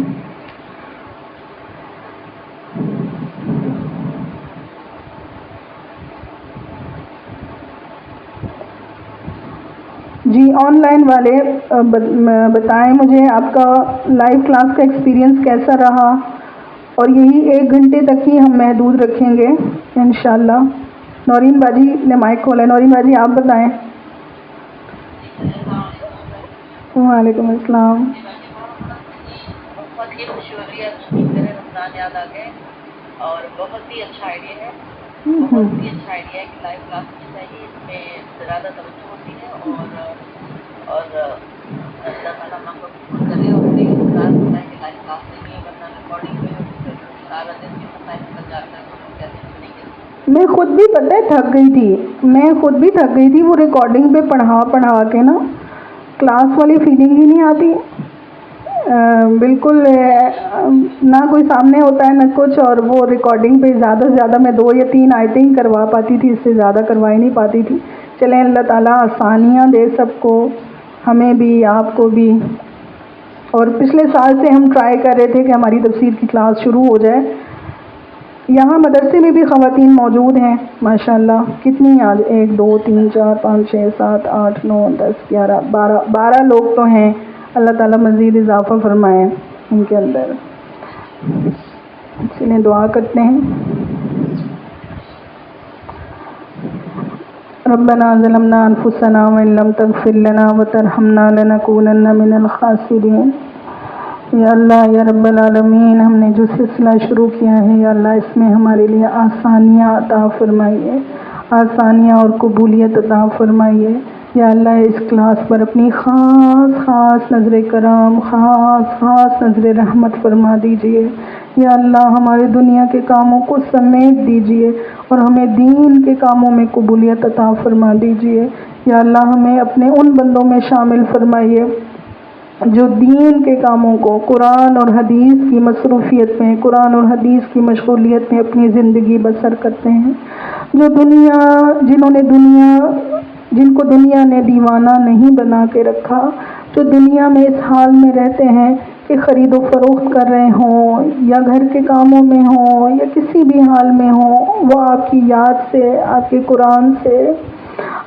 جی آن لائن والے بتائیں مجھے آپ کا لائیو کلاس کا ایکسپیرینس کیسا رہا، اور یہی 1 گھنٹے تک ہی ہم محدود رکھیں گے انشاءاللہ. نورین باجی نے مائک کھولا ہے، نورین باجی آپ بتائیں. وعلیکم السلام.
بہت ہی خوشی ہو رہی ہے، میرے رمضان یاد آ گئے، اور بہت ہی اچھا آئیڈیا ہے، بہت ہی اچھا آئیڈیا ہے کہ لائیو کلاس ہونی چاہیے. اس میں زیادہ توجہ ہوتی ہے، اور اللہ تعالیٰ ہم کو قبول کرے. اور پھر انتظار ہوتا ہے کہ لائیو کلاس لینی ہے، ورنہ ریکارڈنگ میں پھر سارا دن بھی ٹائم نکل جاتا ہے، تو ہم کیسے سنیں گے.
میں خود بھی پتہ ہے تھک گئی تھی، وہ ریکارڈنگ پہ پڑھا کے نا کلاس والی فیلنگ ہی نہیں آتی. بالکل نہ کوئی سامنے ہوتا ہے نہ کچھ، اور وہ ریکارڈنگ پہ زیادہ سے زیادہ میں 2 یا 3 آیتیں ہی کروا پاتی تھی، اس سے زیادہ کروا ہی نہیں پاتی تھی. چلیں اللہ تعالیٰ آسانیاں دے سب کو، ہمیں بھی آپ کو بھی. اور پچھلے سال سے ہم ٹرائی کر رہے تھے کہ ہماری تفسیر کی کلاس شروع ہو جائے. یہاں مدرسے میں بھی خواتین موجود ہیں ماشاءاللہ. کتنی آج 1 2 3 4 5 6 7 8 9 10 11 12 لوگ تو ہیں. اللہ تعالیٰ مزید اضافہ فرمائے ان کے اندر. چلیں دعا کرتے ہیں. ربنا ظلمنا انفسنا وان لم تغفر لنا وترحمنا لنكونن من الخاسرین. یا اللہ یا رب العالمین، ہم نے جو سلسلہ شروع کیا ہے یا اللہ اس میں ہمارے لیے آسانیاں عطا فرمائیے، آسانیاں اور قبولیت عطا فرمائیے. یا اللہ اس کلاس پر اپنی خاص نظر کرم، خاص نظر رحمت فرما دیجئے. یا اللہ ہمارے دنیا کے کاموں کو سمیٹ دیجئے اور ہمیں دین کے کاموں میں قبولیت عطا فرما دیجئے. یا اللہ ہمیں اپنے ان بندوں میں شامل فرمائیے جو دین کے کاموں کو قرآن اور حدیث کی مصروفیت میں، قرآن اور حدیث کی مشغولیت میں اپنی زندگی بسر کرتے ہیں. جن کو دنیا نے دیوانہ نہیں بنا کے رکھا، جو دنیا میں اس حال میں رہتے ہیں کہ خرید و فروخت کر رہے ہوں یا گھر کے کاموں میں ہوں یا کسی بھی حال میں ہوں، وہ آپ کی یاد سے، آپ کے قرآن سے،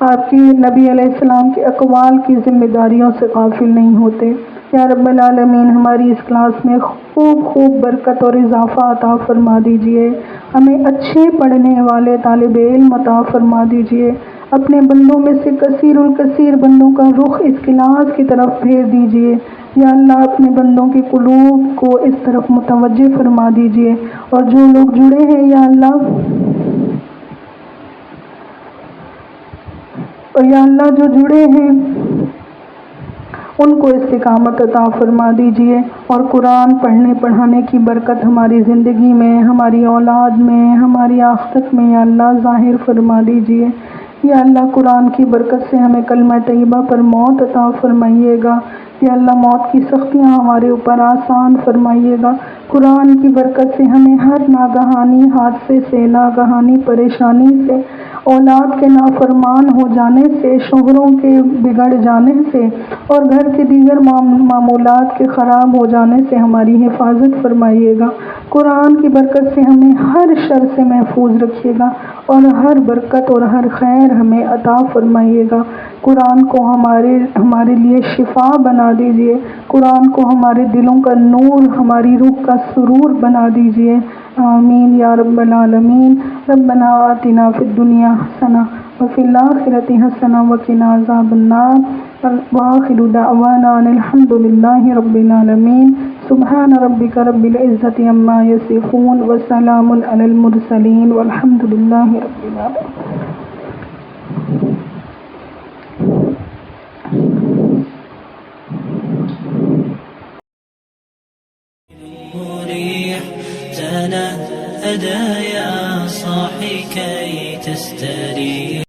آپ کی نبی علیہ السلام کے اقوال کی ذمہ داریوں سے غافل نہیں ہوتے. یا رب العالمین ہماری اس کلاس میں خوب برکت اور اضافہ عطا فرما دیجئے. ہمیں اچھے پڑھنے والے طالب علم عطا فرما دیجئے. اپنے بندوں میں سے کثیر بندوں کا رخ اس کلاس کی طرف پھیر دیجئے. یا اللہ اپنے بندوں کے قلوب کو اس طرف متوجہ فرما دیجئے. اور جو لوگ جڑے ہیں یا اللہ جو جڑے ہیں ان کو استقامت عطا فرما دیجیے، اور قرآن پڑھنے پڑھانے کی برکت ہماری زندگی میں، ہماری اولاد میں، ہماری آخرت میں یا اللہ ظاہر فرما دیجیے۔ یا اللہ قرآن کی برکت سے ہمیں کلمہ طیبہ پر موت عطا فرمائیے گا۔ یا اللہ موت کی سختیاں ہمارے اوپر آسان فرمائیے گا۔ قرآن کی برکت سے ہمیں ہر ناگہانی حادثے سے، ناگہانی پریشانی سے، اولاد کے نافرمان ہو جانے سے، شوہروں کے بگڑ جانے سے، اور گھر کے دیگر معمولات کے خراب ہو جانے سے ہماری حفاظت فرمائیے گا۔ قرآن کی برکت سے ہمیں ہر شر سے محفوظ رکھیے گا، اور ہر برکت اور ہر خیر ہمیں عطا فرمائیے گا۔ قرآن کو ہمارے لیے شفا بنا دیجیے، قرآن کو ہمارے دلوں کا نور، ہماری روح کا سرور بنا دیجیے۔ آمین یا رب العالمین۔ ربنا آتنا فی الدنیا حسنہ وفی الآخرۃ حسنہ وقنا عذاب النار، وآخر دعوانا ان الحمد للہ رب العالمین۔ سبحان ربک رب العزۃ عما یصفون وسلام علی المرسلین والحمد للہ رب العالمین۔
مريح تنهدى يا صاحي كي تستريح